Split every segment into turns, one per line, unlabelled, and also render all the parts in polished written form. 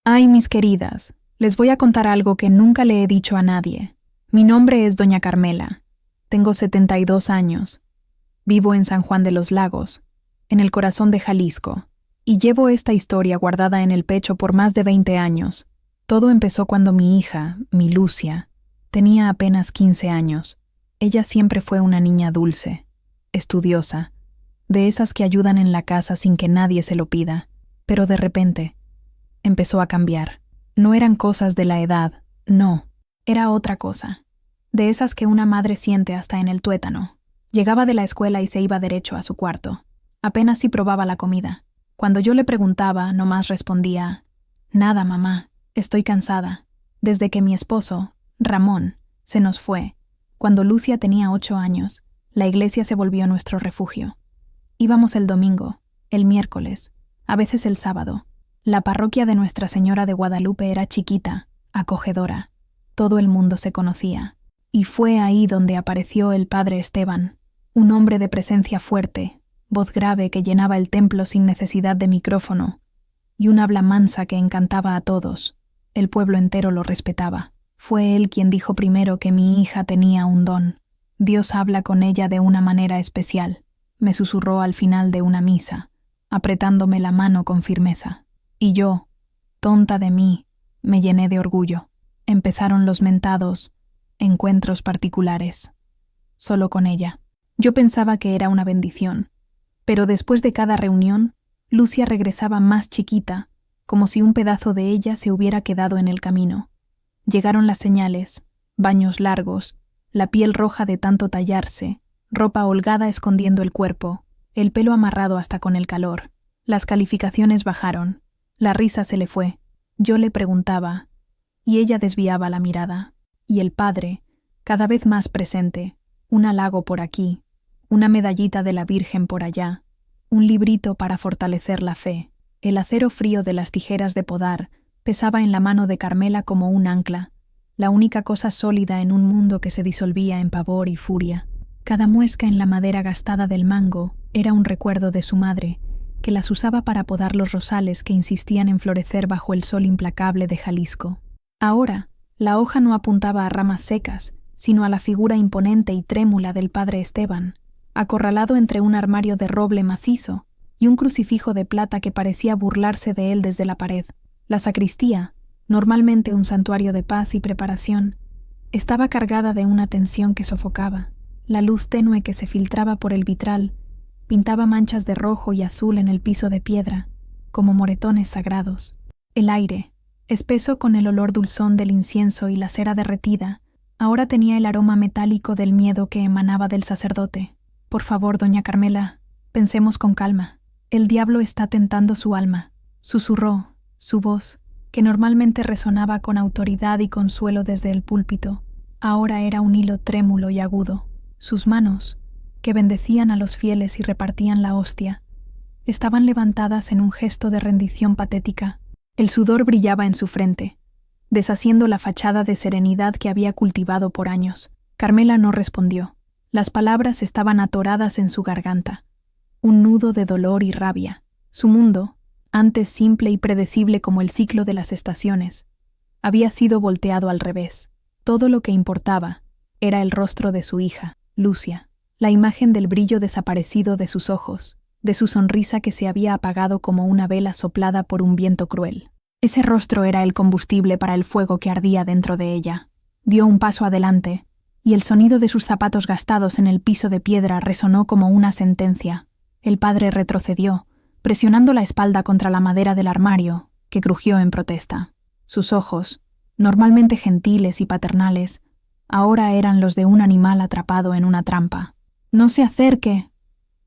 Ay, mis queridas, les voy a contar algo que nunca le he dicho a nadie. Mi nombre es Doña Carmela. Tengo 72 años. Vivo en San Juan de los Lagos, en el corazón de Jalisco, y llevo esta historia guardada en el pecho por más de 20 años. Todo empezó cuando mi hija, mi Lucia, tenía apenas 15 años. Ella siempre fue una niña dulce, estudiosa, de esas que ayudan en la casa sin que nadie se lo pida, pero de repente empezó a cambiar. No eran cosas de la edad, no, era otra cosa, de esas que una madre siente hasta en el tuétano. Llegaba de la escuela y se iba derecho a su cuarto. Apenas si probaba la comida. Cuando yo le preguntaba, nomás respondía: «Nada, mamá, estoy cansada. Desde que mi esposo, Ramón, se nos fue, cuando Lucia tenía 8 años, la iglesia se volvió nuestro refugio. Íbamos el domingo, el miércoles, a veces el sábado. La parroquia de Nuestra Señora de Guadalupe era chiquita, acogedora. Todo el mundo se conocía. Y fue ahí donde apareció el padre Esteban, un hombre de presencia fuerte, voz grave que llenaba el templo sin necesidad de micrófono, y un habla mansa que encantaba a todos. El pueblo entero lo respetaba. Fue él quien dijo primero que mi hija tenía un don. Dios habla con ella de una manera especial, me susurró al final de una misa, apretándome la mano con firmeza. Y yo, tonta de mí, me llené de orgullo. Empezaron los mentados encuentros particulares, solo con ella. Yo pensaba que era una bendición, pero después de cada reunión, Lucia regresaba más chiquita, como si un pedazo de ella se hubiera quedado en el camino. Llegaron las señales, baños largos, la piel roja de tanto tallarse, ropa holgada escondiendo el cuerpo, el pelo amarrado hasta con el calor. Las calificaciones bajaron, la risa se le fue. Yo le preguntaba, y ella desviaba la mirada. Y el padre, cada vez más presente, un halago por aquí, una medallita de la Virgen por allá, un librito para fortalecer la fe. El acero frío de las tijeras de podar pesaba en la mano de Carmela como un ancla, la única cosa sólida en un mundo que se disolvía en pavor y furia. Cada muesca en la madera gastada del mango era un recuerdo de su madre, que las usaba para podar los rosales que insistían en florecer bajo el sol implacable de Jalisco. Ahora, la hoja no apuntaba a ramas secas, sino a la figura imponente y trémula del padre Esteban, acorralado entre un armario de roble macizo y un crucifijo de plata que parecía burlarse de él desde la pared. La sacristía, normalmente un santuario de paz y preparación, estaba cargada de una tensión que sofocaba. La luz tenue que se filtraba por el vitral pintaba manchas de rojo y azul en el piso de piedra, como moretones sagrados. El aire, espeso con el olor dulzón del incienso y la cera derretida, ahora tenía el aroma metálico del miedo que emanaba del sacerdote. «Por favor, doña Carmela, pensemos con calma. El diablo está tentando su alma», susurró, su voz, que normalmente resonaba con autoridad y consuelo desde el púlpito, ahora era un hilo trémulo y agudo. Sus manos, que bendecían a los fieles y repartían la hostia, estaban levantadas en un gesto de rendición patética. El sudor brillaba en su frente, deshaciendo la fachada de serenidad que había cultivado por años. Carmela no respondió. Las palabras estaban atoradas en su garganta, un nudo de dolor y rabia. Su mundo, antes simple y predecible como el ciclo de las estaciones, había sido volteado al revés. Todo lo que importaba era el rostro de su hija, Lucia, la imagen del brillo desaparecido de sus ojos, de su sonrisa que se había apagado como una vela soplada por un viento cruel. Ese rostro era el combustible para el fuego que ardía dentro de ella. Dio un paso adelante, y el sonido de sus zapatos gastados en el piso de piedra resonó como una sentencia. El padre retrocedió, presionando la espalda contra la madera del armario, que crujió en protesta. Sus ojos, normalmente gentiles y paternales, ahora eran los de un animal atrapado en una trampa. «No se acerque»,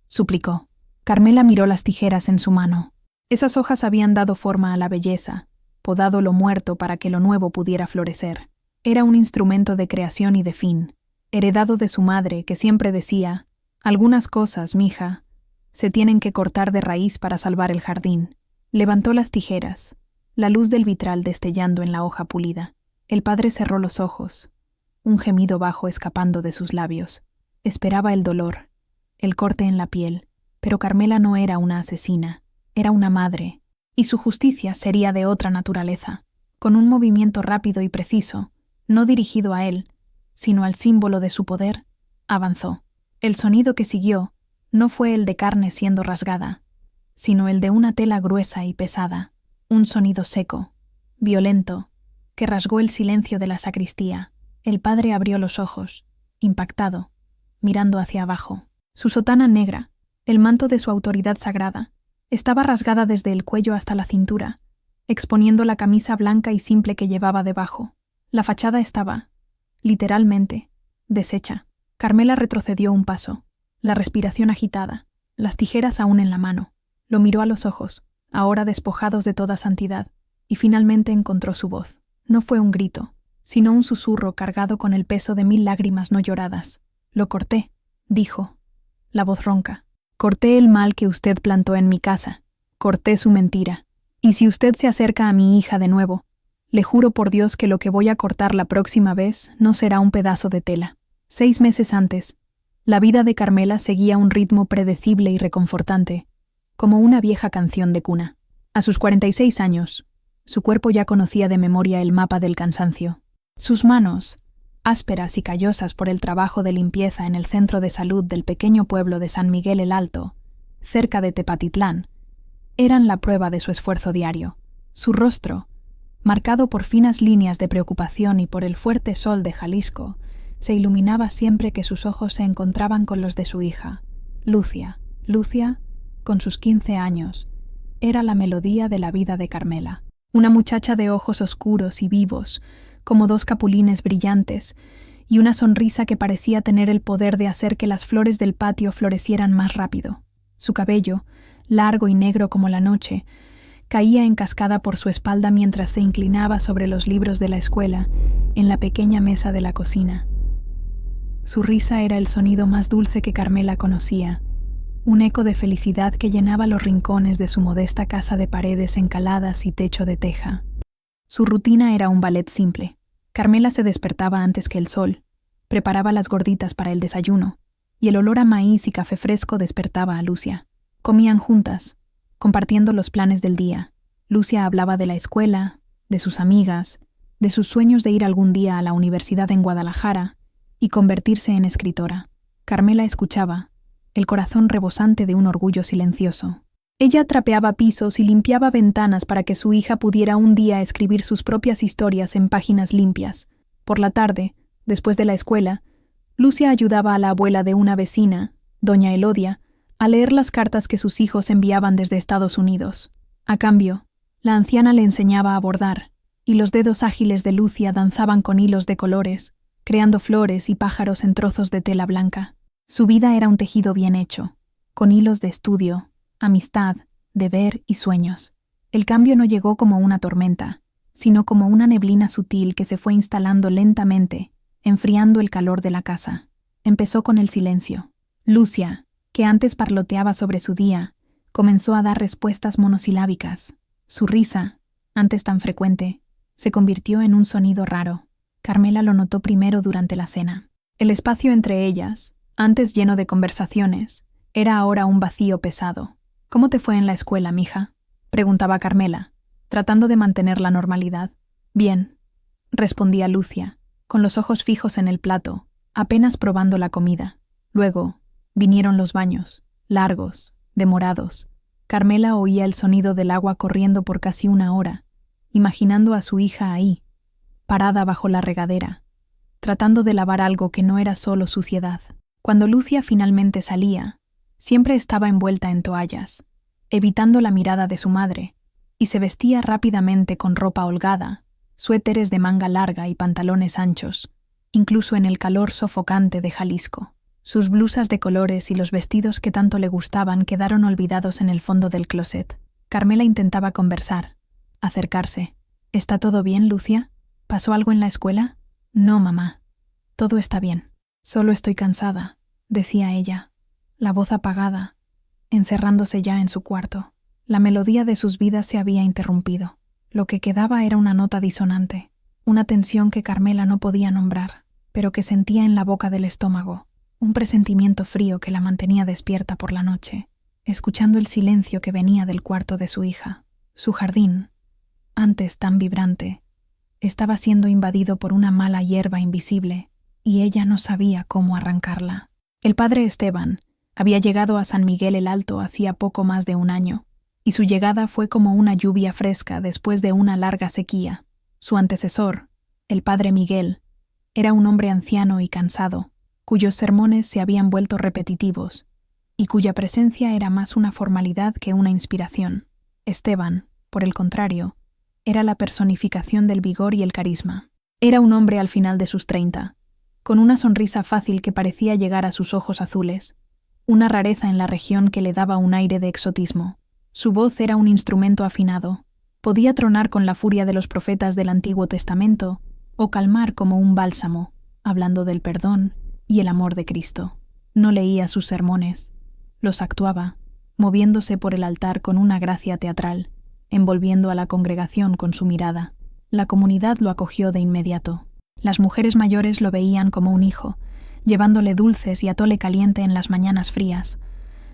suplicó. Carmela miró las tijeras en su mano. Esas hojas habían dado forma a la belleza, podado lo muerto para que lo nuevo pudiera florecer. Era un instrumento de creación y de fin, heredado de su madre, que siempre decía: «Algunas cosas, mija, se tienen que cortar de raíz para salvar el jardín». Levantó las tijeras, la luz del vitral destellando en la hoja pulida. El padre cerró los ojos, un gemido bajo escapando de sus labios. Esperaba el dolor, el corte en la piel, pero Carmela no era una asesina, era una madre, y su justicia sería de otra naturaleza. Con un movimiento rápido y preciso, no dirigido a él, sino al símbolo de su poder, avanzó. El sonido que siguió no fue el de carne siendo rasgada, sino el de una tela gruesa y pesada, un sonido seco, violento, que rasgó el silencio de la sacristía. El padre abrió los ojos, impactado, mirando hacia abajo. Su sotana negra, el manto de su autoridad sagrada, estaba rasgada desde el cuello hasta la cintura, exponiendo la camisa blanca y simple que llevaba debajo. La fachada estaba, literalmente, deshecha. Carmela retrocedió un paso, la respiración agitada, las tijeras aún en la mano. Lo miró a los ojos, ahora despojados de toda santidad, y finalmente encontró su voz. No fue un grito, sino un susurro cargado con el peso de 1000 lágrimas no lloradas. Lo corté, dijo, la voz ronca. Corté el mal que usted plantó en mi casa. Corté su mentira. Y si usted se acerca a mi hija de nuevo, le juro por Dios que lo que voy a cortar la próxima vez no será un pedazo de tela. 6 meses antes, la vida de Carmela seguía un ritmo predecible y reconfortante, como una vieja canción de cuna. A sus 46 años, su cuerpo ya conocía de memoria el mapa del cansancio. Sus manos, ásperas y callosas por el trabajo de limpieza en el centro de salud del pequeño pueblo de San Miguel el Alto, cerca de Tepatitlán, eran la prueba de su esfuerzo diario. Su rostro, marcado por finas líneas de preocupación y por el fuerte sol de Jalisco, se iluminaba siempre que sus ojos se encontraban con los de su hija. Lucia, con sus 15 años, era la melodía de la vida de Carmela. Una muchacha de ojos oscuros y vivos, como 2 capulines brillantes, y una sonrisa que parecía tener el poder de hacer que las flores del patio florecieran más rápido. Su cabello, largo y negro como la noche, caía en cascada por su espalda mientras se inclinaba sobre los libros de la escuela, en la pequeña mesa de la cocina. Su risa era el sonido más dulce que Carmela conocía, un eco de felicidad que llenaba los rincones de su modesta casa de paredes encaladas y techo de teja. Su rutina era un ballet simple. Carmela se despertaba antes que el sol, preparaba las gorditas para el desayuno, y el olor a maíz y café fresco despertaba a Lucia. Comían juntas, compartiendo los planes del día. Lucia hablaba de la escuela, de sus amigas, de sus sueños de ir algún día a la universidad en Guadalajara y convertirse en escritora. Carmela escuchaba, el corazón rebosante de un orgullo silencioso. Ella trapeaba pisos y limpiaba ventanas para que su hija pudiera un día escribir sus propias historias en páginas limpias. Por la tarde, después de la escuela, Lucia ayudaba a la abuela de una vecina, doña Elodia, a leer las cartas que sus hijos enviaban desde Estados Unidos. A cambio, la anciana le enseñaba a bordar, y los dedos ágiles de Lucia danzaban con hilos de colores, creando flores y pájaros en trozos de tela blanca. Su vida era un tejido bien hecho, con hilos de estudio, amistad, deber y sueños. El cambio no llegó como una tormenta, sino como una neblina sutil que se fue instalando lentamente, enfriando el calor de la casa. Empezó con el silencio. Lucia, que antes parloteaba sobre su día, comenzó a dar respuestas monosilábicas. Su risa, antes tan frecuente, se convirtió en un sonido raro. Carmela lo notó primero durante la cena. El espacio entre ellas, antes lleno de conversaciones, era ahora un vacío pesado. «¿Cómo te fue en la escuela, mija?», preguntaba Carmela, tratando de mantener la normalidad. «Bien», respondía Lucia, con los ojos fijos en el plato, apenas probando la comida. Luego vinieron los baños, largos, demorados. Carmela oía el sonido del agua corriendo por casi 1 hora, imaginando a su hija ahí, parada bajo la regadera, tratando de lavar algo que no era solo suciedad. Cuando Lucia finalmente salía, siempre estaba envuelta en toallas, evitando la mirada de su madre, y se vestía rápidamente con ropa holgada, suéteres de manga larga y pantalones anchos, incluso en el calor sofocante de Jalisco. Sus blusas de colores y los vestidos que tanto le gustaban quedaron olvidados en el fondo del closet. Carmela intentaba conversar, acercarse. «¿Está todo bien, Lucia? ¿Pasó algo en la escuela?» «No, mamá. Todo está bien. Solo estoy cansada», decía ella, la voz apagada, encerrándose ya en su cuarto. La melodía de sus vidas se había interrumpido. Lo que quedaba era una nota disonante, una tensión que Carmela no podía nombrar, pero que sentía en la boca del estómago, un presentimiento frío que la mantenía despierta por la noche, escuchando el silencio que venía del cuarto de su hija. Su jardín, antes tan vibrante, estaba siendo invadido por una mala hierba invisible, y ella no sabía cómo arrancarla. El padre Esteban había llegado a San Miguel el Alto hacía poco más de un año, y su llegada fue como una lluvia fresca después de una larga sequía. Su antecesor, el padre Miguel, era un hombre anciano y cansado, cuyos sermones se habían vuelto repetitivos, y cuya presencia era más una formalidad que una inspiración. Esteban, por el contrario, era la personificación del vigor y el carisma. Era un hombre al final de sus 30, con una sonrisa fácil que parecía llegar a sus ojos azules, una rareza en la región que le daba un aire de exotismo. Su voz era un instrumento afinado, podía tronar con la furia de los profetas del Antiguo Testamento o calmar como un bálsamo, hablando del perdón y el amor de Cristo. No leía sus sermones, los actuaba, moviéndose por el altar con una gracia teatral, envolviendo a la congregación con su mirada. La comunidad lo acogió de inmediato. Las mujeres mayores lo veían como un hijo, llevándole dulces y atole caliente en las mañanas frías.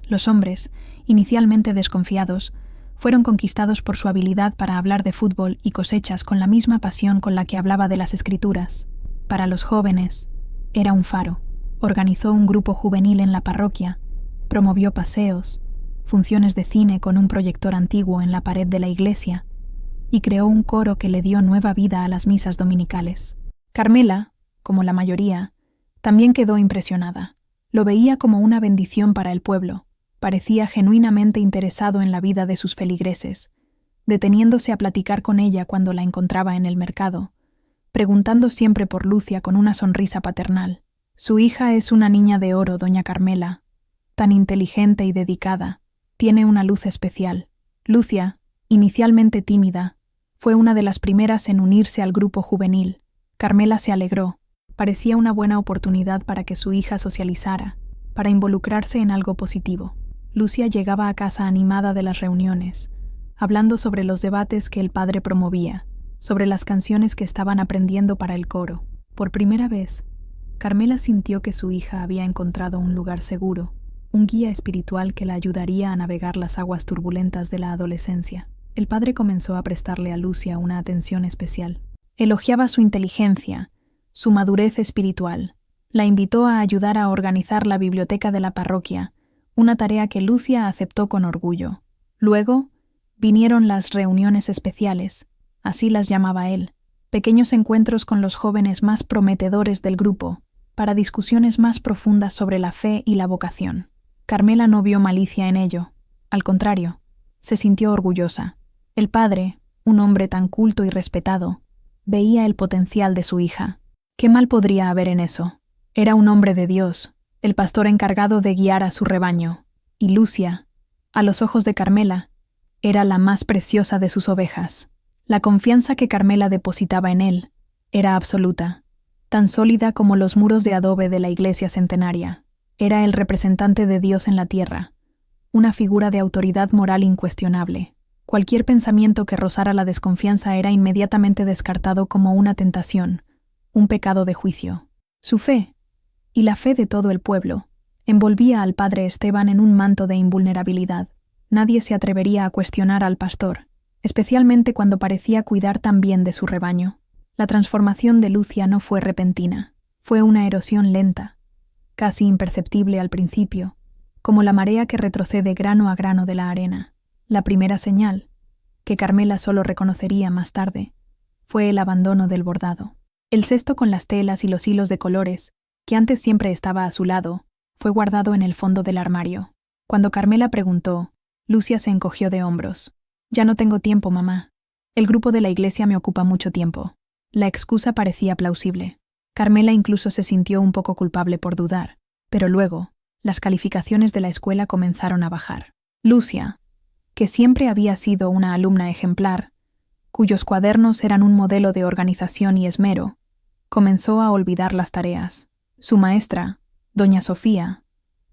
Los hombres, inicialmente desconfiados, fueron conquistados por su habilidad para hablar de fútbol y cosechas con la misma pasión con la que hablaba de las Escrituras. Para los jóvenes, era un faro. Organizó un grupo juvenil en la parroquia, promovió paseos, funciones de cine con un proyector antiguo en la pared de la iglesia, y creó un coro que le dio nueva vida a las misas dominicales. Carmela, como la mayoría, también quedó impresionada. Lo veía como una bendición para el pueblo. Parecía genuinamente interesado en la vida de sus feligreses, deteniéndose a platicar con ella cuando la encontraba en el mercado, preguntando siempre por Lucia con una sonrisa paternal. Su hija es una niña de oro, doña Carmela, tan inteligente y dedicada, tiene una luz especial. Lucia, inicialmente tímida, fue una de las primeras en unirse al grupo juvenil. Carmela se alegró. Parecía una buena oportunidad para que su hija socializara, para involucrarse en algo positivo. Lucia llegaba a casa animada de las reuniones, hablando sobre los debates que el padre promovía, sobre las canciones que estaban aprendiendo para el coro. Por primera vez, Carmela sintió que su hija había encontrado un lugar seguro, un guía espiritual que la ayudaría a navegar las aguas turbulentas de la adolescencia. El padre comenzó a prestarle a Lucia una atención especial. Elogiaba su inteligencia, su madurez espiritual. La invitó a ayudar a organizar la biblioteca de la parroquia, una tarea que Lucia aceptó con orgullo. Luego, vinieron las reuniones especiales, así las llamaba él, pequeños encuentros con los jóvenes más prometedores del grupo, para discusiones más profundas sobre la fe y la vocación. Carmela no vio malicia en ello. Al contrario, se sintió orgullosa. El padre, un hombre tan culto y respetado, veía el potencial de su hija. ¿Qué mal podría haber en eso? Era un hombre de Dios, el pastor encargado de guiar a su rebaño, y Lucia, a los ojos de Carmela, era la más preciosa de sus ovejas. La confianza que Carmela depositaba en él era absoluta, tan sólida como los muros de adobe de la iglesia centenaria. Era el representante de Dios en la tierra, una figura de autoridad moral incuestionable. Cualquier pensamiento que rozara la desconfianza era inmediatamente descartado como una tentación, un pecado de juicio. Su fe, y la fe de todo el pueblo, envolvía al padre Esteban en un manto de invulnerabilidad. Nadie se atrevería a cuestionar al pastor, especialmente cuando parecía cuidar tan bien de su rebaño. La transformación de Lucia no fue repentina, fue una erosión lenta, casi imperceptible al principio, como la marea que retrocede grano a grano de la arena. La primera señal, que Carmela solo reconocería más tarde, fue el abandono del bordado. El cesto con las telas y los hilos de colores, que antes siempre estaba a su lado, fue guardado en el fondo del armario. Cuando Carmela preguntó, Lucia se encogió de hombros. «Ya no tengo tiempo, mamá. El grupo de la iglesia me ocupa mucho tiempo». La excusa parecía plausible. Carmela incluso se sintió un poco culpable por dudar, pero luego, las calificaciones de la escuela comenzaron a bajar. Lucia, que siempre había sido una alumna ejemplar, cuyos cuadernos eran un modelo de organización y esmero, comenzó a olvidar las tareas. Su maestra, doña Sofía,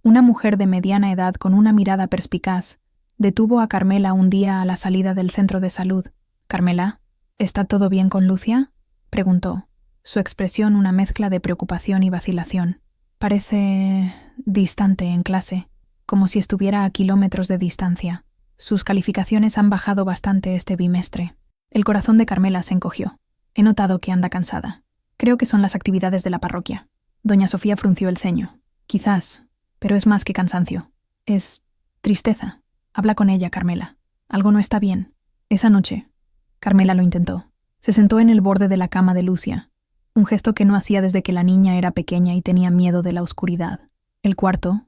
una mujer de mediana edad con una mirada perspicaz, detuvo a Carmela un día a la salida del centro de salud. «Carmela, ¿está todo bien con Lucia?», preguntó, su expresión una mezcla de preocupación y vacilación. «Parece distante en clase, como si estuviera a kilómetros de distancia». Sus calificaciones han bajado bastante este bimestre. El corazón de Carmela se encogió. He notado que anda cansada. Creo que son las actividades de la parroquia. Doña Sofía frunció el ceño. Quizás, pero es más que cansancio. Es tristeza. Habla con ella, Carmela. Algo no está bien. Esa noche, Carmela lo intentó. Se sentó en el borde de la cama de Lucia, un gesto que no hacía desde que la niña era pequeña y tenía miedo de la oscuridad. El cuarto,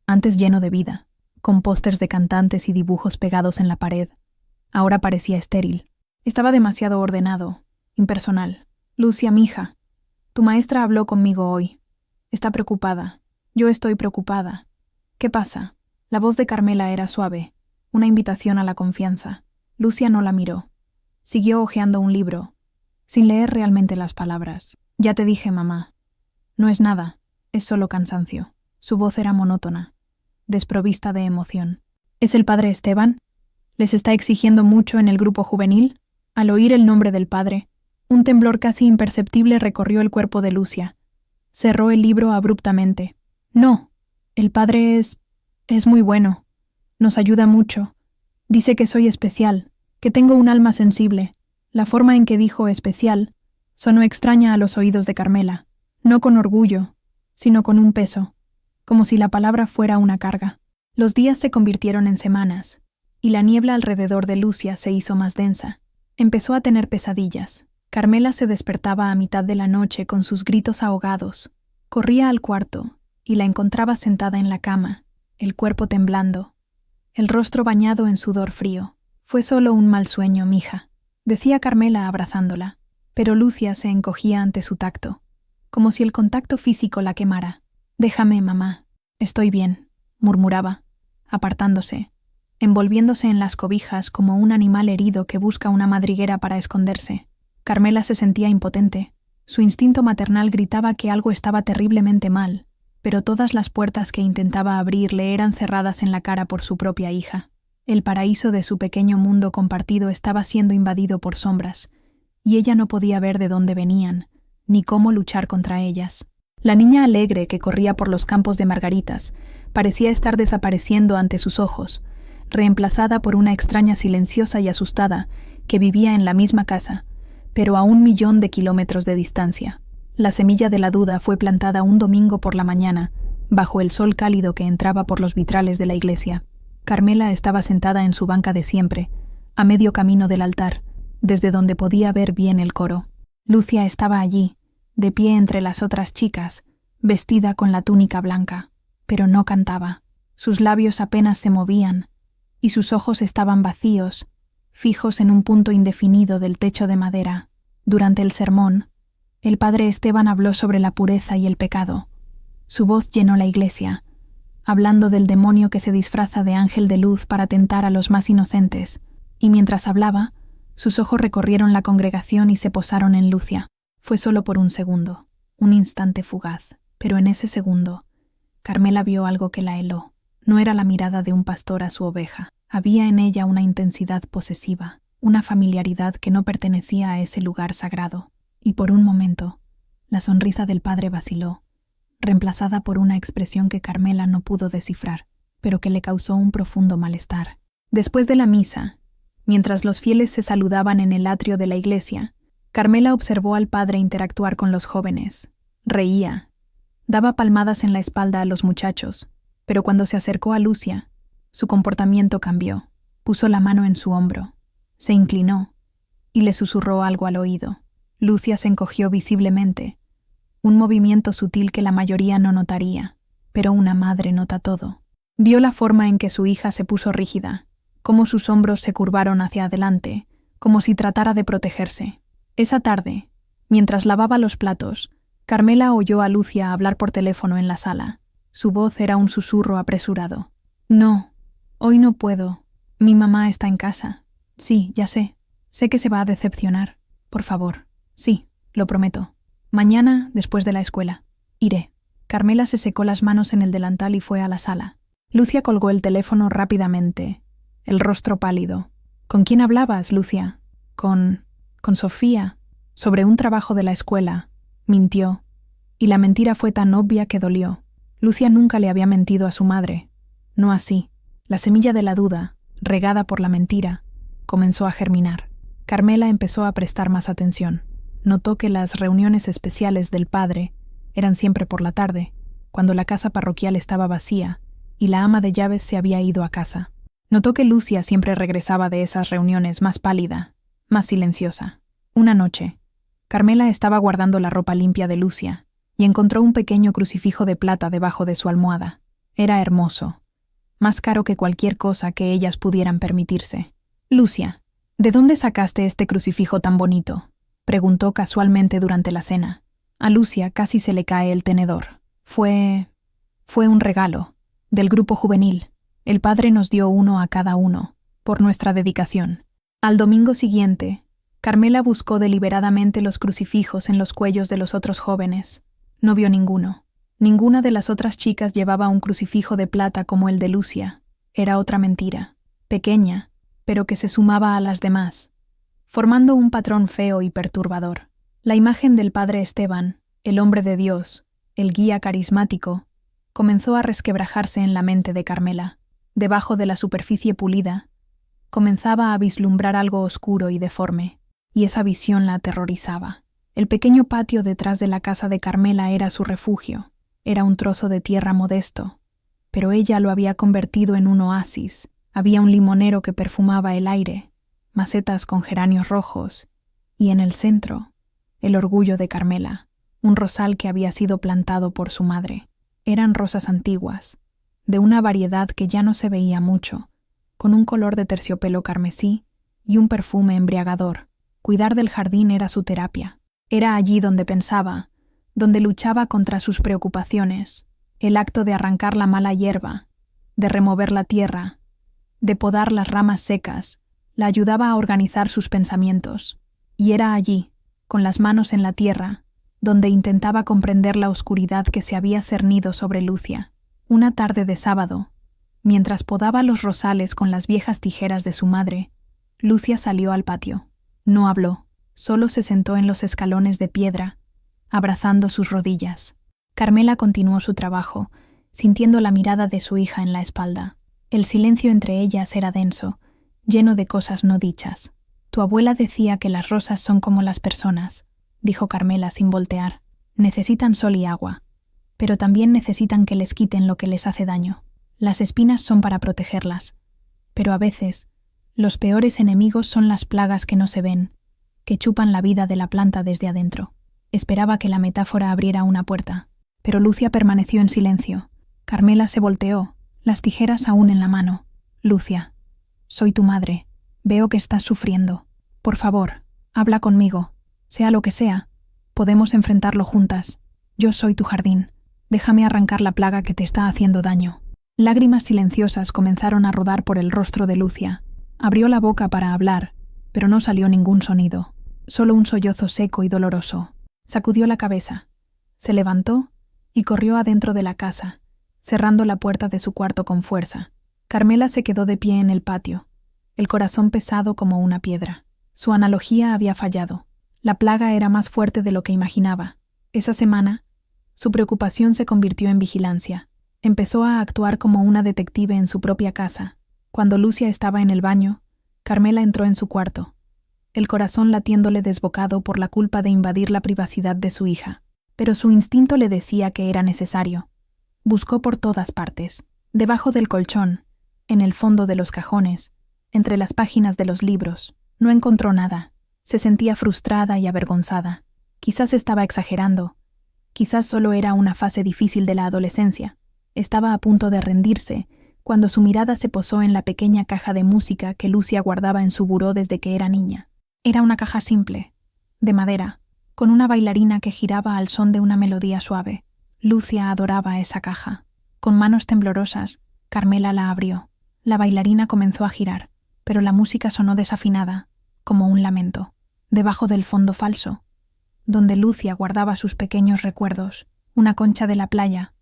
antes lleno de vida, con pósters de cantantes y dibujos pegados en la pared, ahora parecía estéril. Estaba demasiado ordenado, impersonal. Lucia, mija, tu maestra habló conmigo hoy. Está preocupada. Yo estoy preocupada. ¿Qué pasa? La voz de Carmela era suave, una invitación a la confianza. Lucia no la miró. Siguió hojeando un libro, sin leer realmente las palabras. Ya te dije, mamá. No es nada, es solo cansancio. Su voz era monótona, desprovista de emoción. ¿Es el padre Esteban? ¿Les está exigiendo mucho en el grupo juvenil? Al oír el nombre del padre, un temblor casi imperceptible recorrió el cuerpo de Lucia. Cerró el libro abruptamente. No, el padre es muy bueno. Nos ayuda mucho. Dice que soy especial, que tengo un alma sensible. La forma en que dijo especial sonó extraña a los oídos de Carmela, no con orgullo, sino con un peso, como si la palabra fuera una carga. Los días se convirtieron en semanas, y la niebla alrededor de Lucia se hizo más densa. Empezó a tener pesadillas. Carmela se despertaba a mitad de la noche con sus gritos ahogados. Corría al cuarto, y la encontraba sentada en la cama, el cuerpo temblando, el rostro bañado en sudor frío. Fue solo un mal sueño, mija, decía Carmela abrazándola, pero Lucia se encogía ante su tacto, como si el contacto físico la quemara. Déjame, mamá. Estoy bien, murmuraba, apartándose, envolviéndose en las cobijas como un animal herido que busca una madriguera para esconderse. Carmela se sentía impotente. Su instinto maternal gritaba que algo estaba terriblemente mal, pero todas las puertas que intentaba abrir le eran cerradas en la cara por su propia hija. El paraíso de su pequeño mundo compartido estaba siendo invadido por sombras, y ella no podía ver de dónde venían, ni cómo luchar contra ellas. La niña alegre que corría por los campos de margaritas parecía estar desapareciendo ante sus ojos, reemplazada por una extraña silenciosa y asustada que vivía en la misma casa, pero a 1.000.000 de kilómetros de distancia. La semilla de la duda fue plantada un domingo por la mañana, bajo el sol cálido que entraba por los vitrales de la iglesia. Carmela estaba sentada en su banca de siempre, a medio camino del altar, desde donde podía ver bien el coro. Lucia estaba allí, de pie entre las otras chicas, vestida con la túnica blanca, pero no cantaba. Sus labios apenas se movían, y sus ojos estaban vacíos, fijos en un punto indefinido del techo de madera. Durante el sermón, el padre Esteban habló sobre la pureza y el pecado. Su voz llenó la iglesia, hablando del demonio que se disfraza de ángel de luz para tentar a los más inocentes, y mientras hablaba, sus ojos recorrieron la congregación y se posaron en Lucia. Fue solo por un segundo, un instante fugaz, pero en ese segundo, Carmela vio algo que la heló. No era la mirada de un pastor a su oveja. Había en ella una intensidad posesiva, una familiaridad que no pertenecía a ese lugar sagrado. Y por un momento, la sonrisa del padre vaciló, reemplazada por una expresión que Carmela no pudo descifrar, pero que le causó un profundo malestar. Después de la misa, mientras los fieles se saludaban en el atrio de la iglesia, Carmela observó al padre interactuar con los jóvenes. Reía, daba palmadas en la espalda a los muchachos, pero cuando se acercó a Lucia, su comportamiento cambió. Puso la mano en su hombro, se inclinó y le susurró algo al oído. Lucia se encogió visiblemente, un movimiento sutil que la mayoría no notaría, pero una madre nota todo. Vio la forma en que su hija se puso rígida, cómo sus hombros se curvaron hacia adelante, como si tratara de protegerse. Esa tarde, mientras lavaba los platos, Carmela oyó a Lucia hablar por teléfono en la sala. Su voz era un susurro apresurado. No, hoy no puedo. Mi mamá está en casa. Sí, ya sé. Sé que se va a decepcionar. Por favor. Sí, lo prometo. Mañana, después de la escuela. Iré. Carmela se secó las manos en el delantal y fue a la sala. Lucia colgó el teléfono rápidamente, el rostro pálido. ¿Con quién hablabas, Lucia? Con Sofía. Sobre un trabajo de la escuela. Mintió. Y la mentira fue tan obvia que dolió. Lucia nunca le había mentido a su madre. No así. La semilla de la duda, regada por la mentira, comenzó a germinar. Carmela empezó a prestar más atención. Notó que las reuniones especiales del padre eran siempre por la tarde, cuando la casa parroquial estaba vacía y la ama de llaves se había ido a casa. Notó que Lucia siempre regresaba de esas reuniones más pálida, más silenciosa. Una noche, Carmela estaba guardando la ropa limpia de Lucia y encontró un pequeño crucifijo de plata debajo de su almohada. Era hermoso, más caro que cualquier cosa que ellas pudieran permitirse. «Lucia, ¿de dónde sacaste este crucifijo tan bonito?», preguntó casualmente durante la cena. A Lucia casi se le cae el tenedor. Fue un regalo, del grupo juvenil. El padre nos dio uno a cada uno, por nuestra dedicación. Al domingo siguiente, Carmela buscó deliberadamente los crucifijos en los cuellos de los otros jóvenes. No vio ninguno. Ninguna de las otras chicas llevaba un crucifijo de plata como el de Lucia. Era otra mentira, pequeña, pero que se sumaba a las demás, formando un patrón feo y perturbador. La imagen del padre Esteban, el hombre de Dios, el guía carismático, comenzó a resquebrajarse en la mente de Carmela. Debajo de la superficie pulida, comenzaba a vislumbrar algo oscuro y deforme, y esa visión la aterrorizaba. El pequeño patio detrás de la casa de Carmela era su refugio. Era un trozo de tierra modesto, pero ella lo había convertido en un oasis. Había un limonero que perfumaba el aire, macetas con geranios rojos, y en el centro, el orgullo de Carmela, un rosal que había sido plantado por su madre. Eran rosas antiguas, de una variedad que ya no se veía mucho, con un color de terciopelo carmesí y un perfume embriagador. Cuidar del jardín era su terapia. Era allí donde pensaba, donde luchaba contra sus preocupaciones, el acto de arrancar la mala hierba, de remover la tierra, de podar las ramas secas, la ayudaba a organizar sus pensamientos. Y era allí, con las manos en la tierra, donde intentaba comprender la oscuridad que se había cernido sobre Lucia. Una tarde de sábado, mientras podaba los rosales con las viejas tijeras de su madre, Lucia salió al patio. No habló, solo se sentó en los escalones de piedra, abrazando sus rodillas. Carmela continuó su trabajo, sintiendo la mirada de su hija en la espalda. El silencio entre ellas era denso, lleno de cosas no dichas. «Tu abuela decía que las rosas son como las personas», dijo Carmela sin voltear. «Necesitan sol y agua, pero también necesitan que les quiten lo que les hace daño. Las espinas son para protegerlas, pero a veces los peores enemigos son las plagas que no se ven, que chupan la vida de la planta desde adentro». Esperaba que la metáfora abriera una puerta, pero Lucia permaneció en silencio. Carmela se volteó, las tijeras aún en la mano. «Lucia, soy tu madre. Veo que estás sufriendo. Por favor, habla conmigo. Sea lo que sea, podemos enfrentarlo juntas. Yo soy tu jardín. Déjame arrancar la plaga que te está haciendo daño». Lágrimas silenciosas comenzaron a rodar por el rostro de Lucia. Abrió la boca para hablar, pero no salió ningún sonido, solo un sollozo seco y doloroso. Sacudió la cabeza, se levantó y corrió adentro de la casa, cerrando la puerta de su cuarto con fuerza. Carmela se quedó de pie en el patio, el corazón pesado como una piedra. Su analogía había fallado. La plaga era más fuerte de lo que imaginaba. Esa semana, su preocupación se convirtió en vigilancia. Empezó a actuar como una detective en su propia casa. Cuando Lucia estaba en el baño, Carmela entró en su cuarto, el corazón latiéndole desbocado por la culpa de invadir la privacidad de su hija. Pero su instinto le decía que era necesario. Buscó por todas partes, debajo del colchón, en el fondo de los cajones, entre las páginas de los libros. No encontró nada. Se sentía frustrada y avergonzada. Quizás estaba exagerando. Quizás solo era una fase difícil de la adolescencia. Estaba a punto de rendirse, cuando su mirada se posó en la pequeña caja de música que Lucia guardaba en su buró desde que era niña. Era una caja simple, de madera, con una bailarina que giraba al son de una melodía suave. Lucia adoraba esa caja. Con manos temblorosas, Carmela la abrió. La bailarina comenzó a girar, pero la música sonó desafinada, como un lamento. Debajo del fondo falso, donde Lucia guardaba sus pequeños recuerdos, una concha de la playa,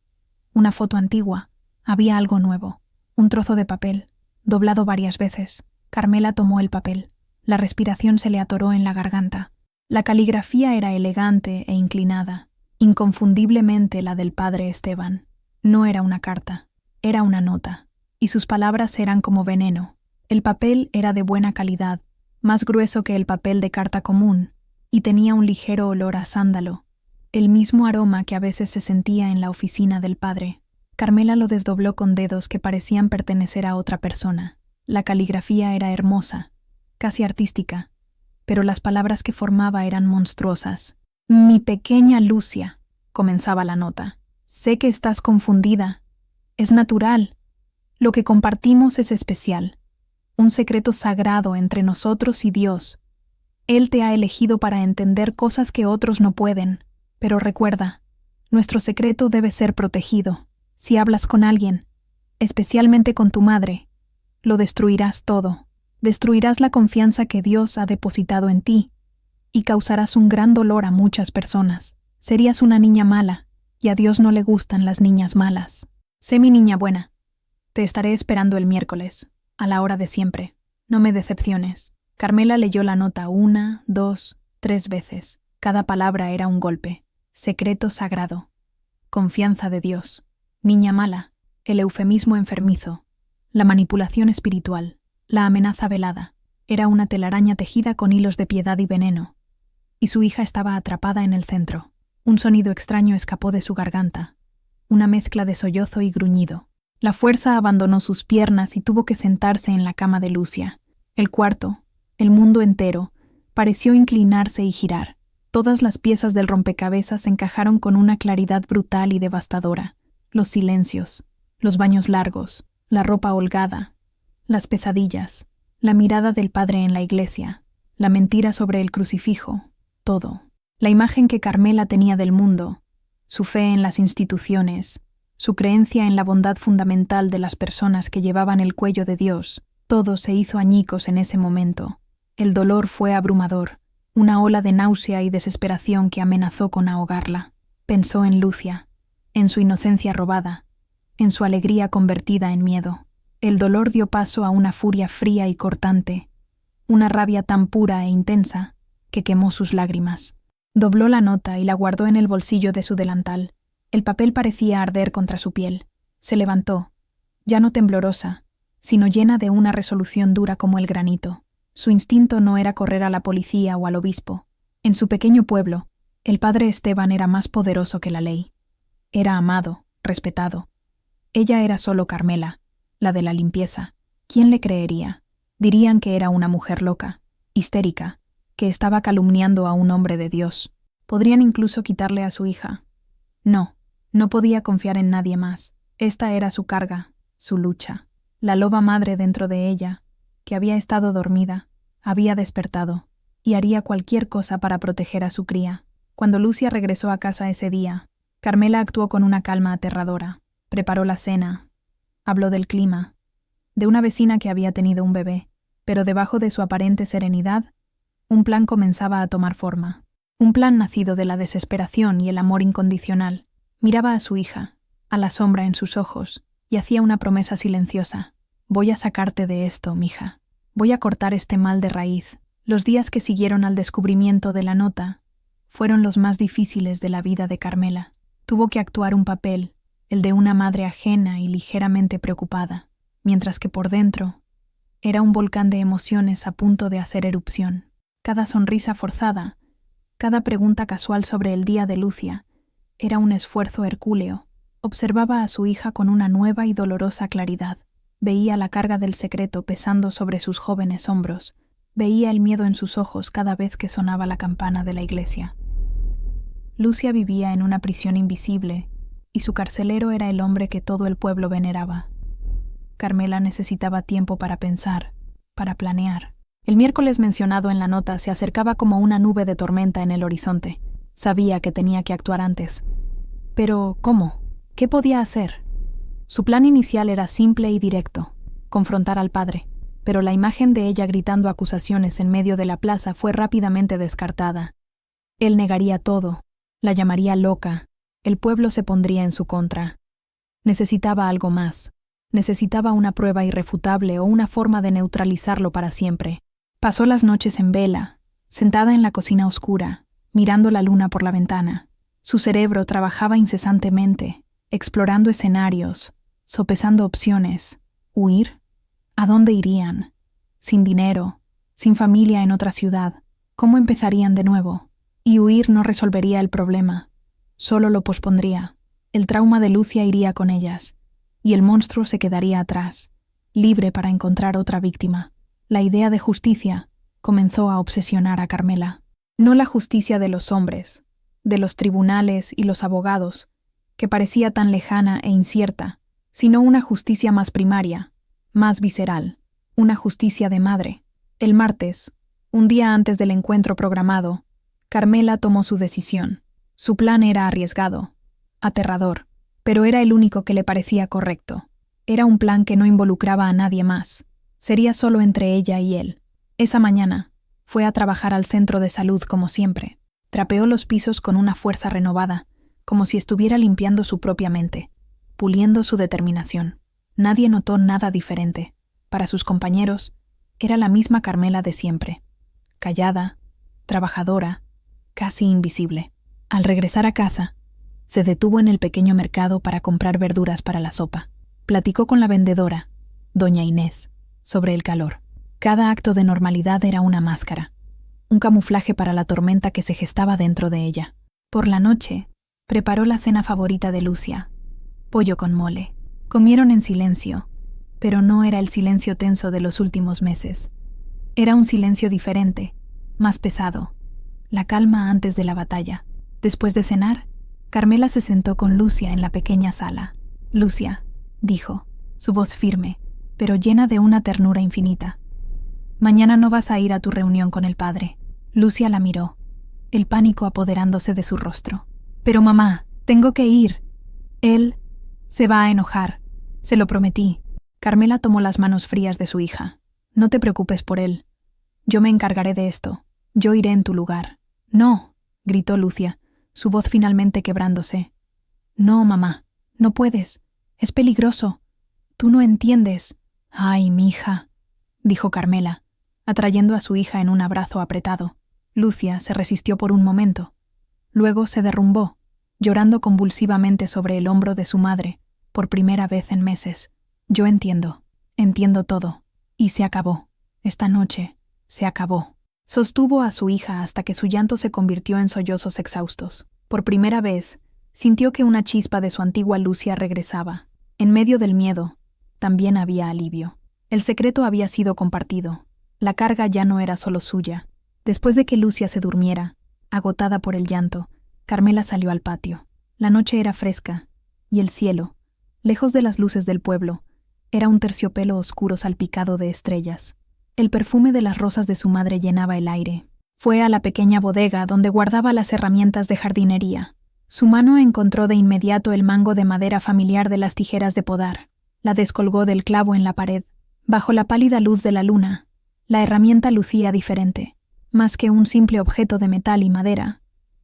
una foto antigua, había algo nuevo, un trozo de papel, doblado varias veces. Carmela tomó el papel. La respiración se le atoró en la garganta. La caligrafía era elegante e inclinada, inconfundiblemente la del padre Esteban. No era una carta, era una nota, y sus palabras eran como veneno. El papel era de buena calidad, más grueso que el papel de carta común, y tenía un ligero olor a sándalo, el mismo aroma que a veces se sentía en la oficina del padre. Carmela lo desdobló con dedos que parecían pertenecer a otra persona. La caligrafía era hermosa, casi artística, pero las palabras que formaba eran monstruosas. «Mi pequeña Lucia», comenzaba la nota. «Sé que estás confundida. Es natural. Lo que compartimos es especial. Un secreto sagrado entre nosotros y Dios. Él te ha elegido para entender cosas que otros no pueden. Pero recuerda, nuestro secreto debe ser protegido. Si hablas con alguien, especialmente con tu madre, lo destruirás todo. Destruirás la confianza que Dios ha depositado en ti y causarás un gran dolor a muchas personas. Serías una niña mala, y a Dios no le gustan las niñas malas. Sé mi niña buena. Te estaré esperando el miércoles, a la hora de siempre. No me decepciones». Carmela leyó la nota 1, 2, 3 veces. Cada palabra era un golpe. Secreto sagrado. Confianza de Dios. Niña mala. El eufemismo enfermizo. La manipulación espiritual. La amenaza velada. Era una telaraña tejida con hilos de piedad y veneno. Y su hija estaba atrapada en el centro. Un sonido extraño escapó de su garganta. Una mezcla de sollozo y gruñido. La fuerza abandonó sus piernas y tuvo que sentarse en la cama de Lucia. El cuarto, el mundo entero, pareció inclinarse y girar. Todas las piezas del rompecabezas encajaron con una claridad brutal y devastadora. Los silencios, los baños largos, la ropa holgada, las pesadillas, la mirada del padre en la iglesia, la mentira sobre el crucifijo, todo. La imagen que Carmela tenía del mundo, su fe en las instituciones, su creencia en la bondad fundamental de las personas que llevaban el cuello de Dios, todo se hizo añicos en ese momento. El dolor fue abrumador, una ola de náusea y desesperación que amenazó con ahogarla. Pensó en Lucia, en su inocencia robada, en su alegría convertida en miedo. El dolor dio paso a una furia fría y cortante, una rabia tan pura e intensa que quemó sus lágrimas. Dobló la nota y la guardó en el bolsillo de su delantal. El papel parecía arder contra su piel. Se levantó, ya no temblorosa, sino llena de una resolución dura como el granito. Su instinto no era correr a la policía o al obispo. En su pequeño pueblo, el padre Esteban era más poderoso que la ley. Era amado, respetado. Ella era solo Carmela, la de la limpieza. ¿Quién le creería? Dirían que era una mujer loca, histérica, que estaba calumniando a un hombre de Dios. Podrían incluso quitarle a su hija. No, no podía confiar en nadie más. Esta era su carga, su lucha. La loba madre dentro de ella, que había estado dormida, había despertado, y haría cualquier cosa para proteger a su cría. Cuando Lucia regresó a casa ese día, Carmela actuó con una calma aterradora. Preparó la cena, habló del clima, de una vecina que había tenido un bebé, pero debajo de su aparente serenidad, un plan comenzaba a tomar forma. Un plan nacido de la desesperación y el amor incondicional. Miraba a su hija, a la sombra en sus ojos, y hacía una promesa silenciosa. «Voy a sacarte de esto, mija. Voy a cortar este mal de raíz». Los días que siguieron al descubrimiento de la nota fueron los más difíciles de la vida de Carmela. Tuvo que actuar un papel, el de una madre ajena y ligeramente preocupada, mientras que por dentro era un volcán de emociones a punto de hacer erupción. Cada sonrisa forzada, cada pregunta casual sobre el día de Lucia, era un esfuerzo hercúleo. Observaba a su hija con una nueva y dolorosa claridad. Veía la carga del secreto pesando sobre sus jóvenes hombros. Veía el miedo en sus ojos cada vez que sonaba la campana de la iglesia. Lucia vivía en una prisión invisible, y su carcelero era el hombre que todo el pueblo veneraba. Carmela necesitaba tiempo para pensar, para planear. El miércoles mencionado en la nota se acercaba como una nube de tormenta en el horizonte. Sabía que tenía que actuar antes. Pero, ¿cómo? ¿Qué podía hacer? Su plan inicial era simple y directo: confrontar al padre. Pero la imagen de ella gritando acusaciones en medio de la plaza fue rápidamente descartada. Él negaría todo, la llamaría loca, el pueblo se pondría en su contra. Necesitaba algo más. Necesitaba una prueba irrefutable o una forma de neutralizarlo para siempre. Pasó las noches en vela, sentada en la cocina oscura, mirando la luna por la ventana. Su cerebro trabajaba incesantemente, explorando escenarios, sopesando opciones. ¿Huir? ¿A dónde irían? sin dinero, sin familia en otra ciudad. ¿Cómo empezarían de nuevo? Y huir no resolvería el problema, solo lo pospondría. El trauma de Lucia iría con ellas, y el monstruo se quedaría atrás, libre para encontrar otra víctima. La idea de justicia comenzó a obsesionar a Carmela. No la justicia de los hombres, de los tribunales y los abogados, que parecía tan lejana e incierta, sino una justicia más primaria, más visceral, una justicia de madre. El martes, un día antes del encuentro programado, Carmela tomó su decisión. Su plan era arriesgado, aterrador, pero era el único que le parecía correcto. Era un plan que no involucraba a nadie más. Sería solo entre ella y él. Esa mañana, fue a trabajar al centro de salud como siempre. Trapeó los pisos con una fuerza renovada, como si estuviera limpiando su propia mente, puliendo su determinación. Nadie notó nada diferente. Para sus compañeros, era la misma Carmela de siempre. Callada, trabajadora, casi invisible. Al regresar a casa, se detuvo en el pequeño mercado para comprar verduras para la sopa. Platicó con la vendedora, doña Inés, sobre el calor. Cada acto de normalidad era una máscara, un camuflaje para la tormenta que se gestaba dentro de ella. Por la noche, preparó la cena favorita de Lucia, pollo con mole. Comieron en silencio, pero no era el silencio tenso de los últimos meses. Era un silencio diferente, más pesado, la calma antes de la batalla. Después de cenar, Carmela se sentó con Lucia en la pequeña sala. «Lucia», dijo, su voz firme, pero llena de una ternura infinita. «Mañana no vas a ir a tu reunión con el padre». Lucia la miró, el pánico apoderándose de su rostro. «Pero mamá, tengo que ir. Él se va a enojar. Se lo prometí». Carmela tomó las manos frías de su hija. «No te preocupes por él. Yo me encargaré de esto. Yo iré en tu lugar». «No», gritó Lucia, su voz finalmente quebrándose. «No, mamá, no puedes. Es peligroso. Tú no entiendes». «Ay, mi hija», dijo Carmela, atrayendo a su hija en un abrazo apretado. Lucia se resistió por un momento. Luego se derrumbó, llorando convulsivamente sobre el hombro de su madre, por primera vez en meses. «Yo entiendo todo. Y se acabó. Esta noche se acabó». Sostuvo a su hija hasta que su llanto se convirtió en sollozos exhaustos. Por primera vez, sintió que una chispa de su antigua Lucia regresaba. En medio del miedo, también había alivio. El secreto había sido compartido. La carga ya no era solo suya. Después de que Lucia se durmiera, agotada por el llanto, Carmela salió al patio. La noche era fresca, y el cielo, lejos de las luces del pueblo, era un terciopelo oscuro salpicado de estrellas. El perfume de las rosas de su madre llenaba el aire. Fue a la pequeña bodega donde guardaba las herramientas de jardinería. Su mano encontró de inmediato el mango de madera familiar de las tijeras de podar. La descolgó del clavo en la pared. Bajo la pálida luz de la luna, la herramienta lucía diferente. Más que un simple objeto de metal y madera,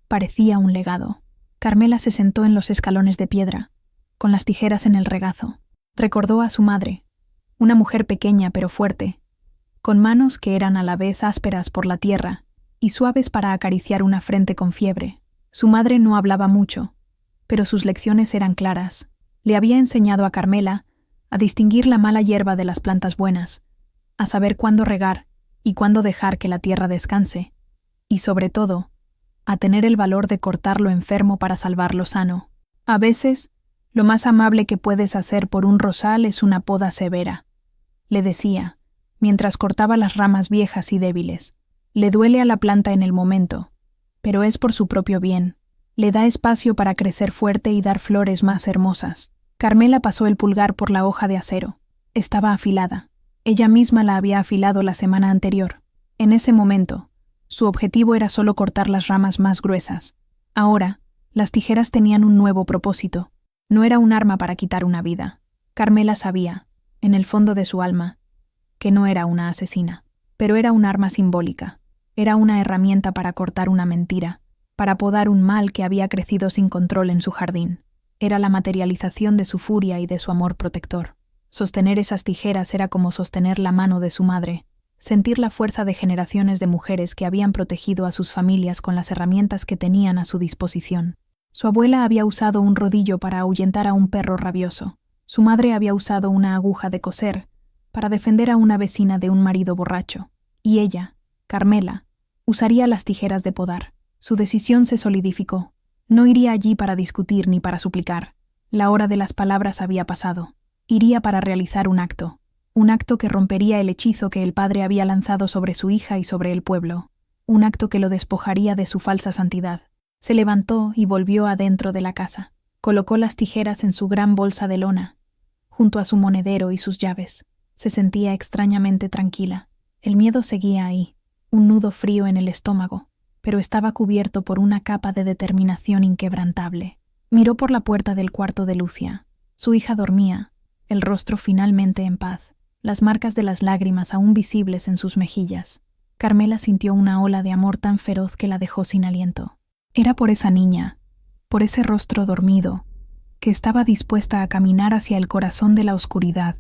parecía un legado. Carmela se sentó en los escalones de piedra, con las tijeras en el regazo. Recordó a su madre, una mujer pequeña pero fuerte, con manos que eran a la vez ásperas por la tierra y suaves para acariciar una frente con fiebre. Su madre no hablaba mucho, pero sus lecciones eran claras. Le había enseñado a Carmela a distinguir la mala hierba de las plantas buenas, a saber cuándo regar y cuándo dejar que la tierra descanse, y sobre todo, a tener el valor de cortar lo enfermo para salvar lo sano. A veces, lo más amable que puedes hacer por un rosal es una poda severa, le decía, mientras cortaba las ramas viejas y débiles. Le duele a la planta en el momento, pero es por su propio bien. Le da espacio para crecer fuerte y dar flores más hermosas. Carmela pasó el pulgar por la hoja de acero. Estaba afilada. Ella misma la había afilado la semana anterior. En ese momento, su objetivo era solo cortar las ramas más gruesas. Ahora, las tijeras tenían un nuevo propósito. No era un arma para quitar una vida. Carmela sabía, en el fondo de su alma, que no era una asesina, pero era un arma simbólica. Era una herramienta para cortar una mentira, para podar un mal que había crecido sin control en su jardín. Era la materialización de su furia y de su amor protector. Sostener esas tijeras era como sostener la mano de su madre, sentir la fuerza de generaciones de mujeres que habían protegido a sus familias con las herramientas que tenían a su disposición. Su abuela había usado un rodillo para ahuyentar a un perro rabioso. Su madre había usado una aguja de coser para defender a una vecina de un marido borracho, y ella, Carmela, usaría las tijeras de podar. Su decisión se solidificó. No iría allí para discutir ni para suplicar. La hora de las palabras había pasado. Iría para realizar un acto que rompería el hechizo que el padre había lanzado sobre su hija y sobre el pueblo, un acto que lo despojaría de su falsa santidad. Se levantó y volvió adentro de la casa. Colocó las tijeras en su gran bolsa de lona, junto a su monedero y sus llaves. Se sentía extrañamente tranquila. El miedo seguía ahí, un nudo frío en el estómago, pero estaba cubierto por una capa de determinación inquebrantable. Miró por la puerta del cuarto de Lucia. Su hija dormía, el rostro finalmente en paz, las marcas de las lágrimas aún visibles en sus mejillas. Carmela sintió una ola de amor tan feroz que la dejó sin aliento. Era por esa niña, por ese rostro dormido, que estaba dispuesta a caminar hacia el corazón de la oscuridad,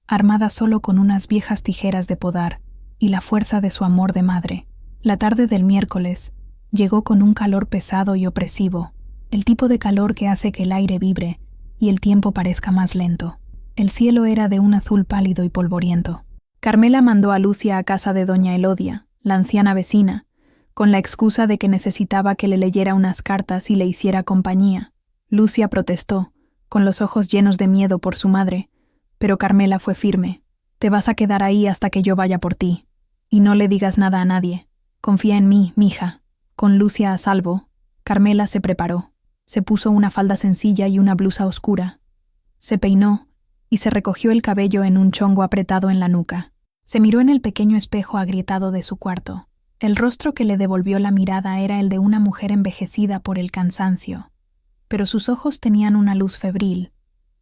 armada solo con unas viejas tijeras de podar y la fuerza de su amor de madre. La tarde del miércoles llegó con un calor pesado y opresivo, el tipo de calor que hace que el aire vibre y el tiempo parezca más lento. El cielo era de un azul pálido y polvoriento. Carmela mandó a Lucia a casa de doña Elodia, la anciana vecina, con la excusa de que necesitaba que le leyera unas cartas y le hiciera compañía. Lucia protestó, con los ojos llenos de miedo por su madre, pero Carmela fue firme. «Te vas a quedar ahí hasta que yo vaya por ti. Y no le digas nada a nadie. Confía en mí, mija». Con Lucia a salvo, Carmela se preparó. Se puso una falda sencilla y una blusa oscura. Se peinó y se recogió el cabello en un chongo apretado en la nuca. Se miró en el pequeño espejo agrietado de su cuarto. El rostro que le devolvió la mirada era el de una mujer envejecida por el cansancio, pero sus ojos tenían una luz febril,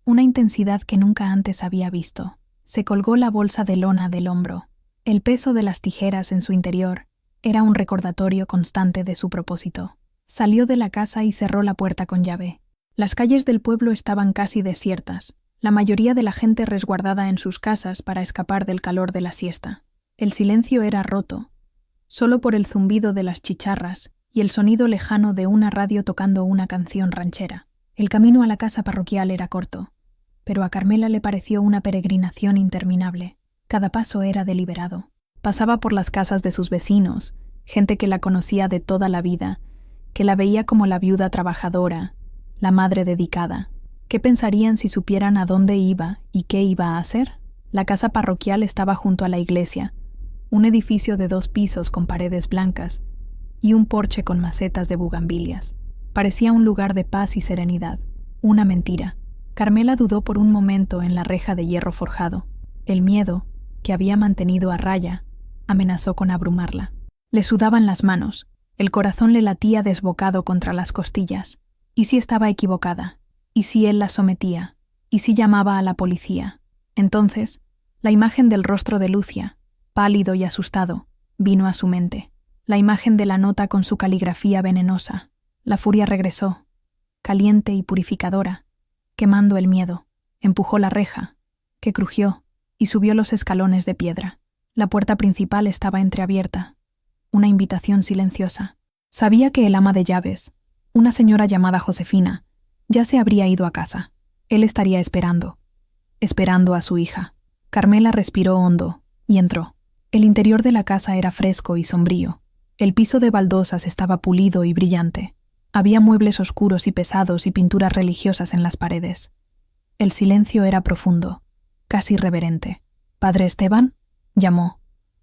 una intensidad que nunca antes había visto. Se colgó la bolsa de lona del hombro. El peso de las tijeras en su interior era un recordatorio constante de su propósito. Salió de la casa y cerró la puerta con llave. Las calles del pueblo estaban casi desiertas, la mayoría de la gente resguardada en sus casas para escapar del calor de la siesta. El silencio era roto, solo por el zumbido de las chicharras y el sonido lejano de una radio tocando una canción ranchera. El camino a la casa parroquial era corto, pero a Carmela le pareció una peregrinación interminable. Cada paso era deliberado. Pasaba por las casas de sus vecinos, gente que la conocía de toda la vida, que la veía como la viuda trabajadora, la madre dedicada. ¿Qué pensarían si supieran a dónde iba y qué iba a hacer? La casa parroquial estaba junto a la iglesia, un edificio de 2 pisos con paredes blancas y un porche con macetas de bugambilias. Parecía un lugar de paz y serenidad. Una mentira. Carmela dudó por un momento en la reja de hierro forjado. El miedo, que había mantenido a raya, amenazó con abrumarla. Le sudaban las manos, el corazón le latía desbocado contra las costillas. ¿Y si estaba equivocada? ¿Y si él la sometía? ¿Y si llamaba a la policía? Entonces, la imagen del rostro de Lucia, pálido y asustado, vino a su mente. La imagen de la nota con su caligrafía venenosa. La furia regresó, caliente y purificadora, quemando el miedo. Empujó la reja, que crujió, y subió los escalones de piedra. La puerta principal estaba entreabierta, una invitación silenciosa. Sabía que el ama de llaves, una señora llamada Josefina, ya se habría ido a casa. Él estaría esperando a su hija. Carmela respiró hondo y entró. El interior de la casa era fresco y sombrío. El piso de baldosas estaba pulido y brillante. Había muebles oscuros y pesados y pinturas religiosas en las paredes. El silencio era profundo, casi reverente. «¿Padre Esteban?», llamó,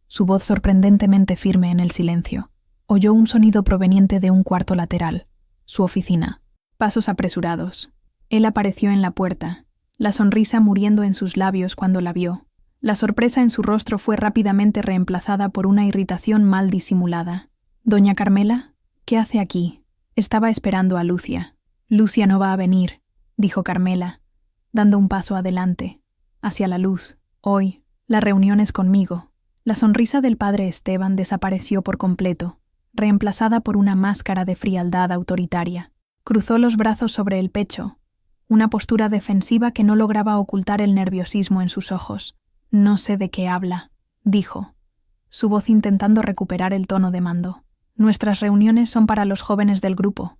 su voz sorprendentemente firme en el silencio. Oyó un sonido proveniente de un cuarto lateral, su oficina. Pasos apresurados. Él apareció en la puerta, la sonrisa muriendo en sus labios cuando la vio. La sorpresa en su rostro fue rápidamente reemplazada por una irritación mal disimulada. «¿Doña Carmela? ¿Qué hace aquí?» Estaba esperando a Lucia. «Lucia no va a venir», dijo Carmela, dando un paso adelante, hacia la luz. «Hoy, la reunión es conmigo». La sonrisa del padre Esteban desapareció por completo, reemplazada por una máscara de frialdad autoritaria. Cruzó los brazos sobre el pecho, una postura defensiva que no lograba ocultar el nerviosismo en sus ojos. «No sé de qué habla», dijo, su voz intentando recuperar el tono de mando. «Nuestras reuniones son para los jóvenes del grupo.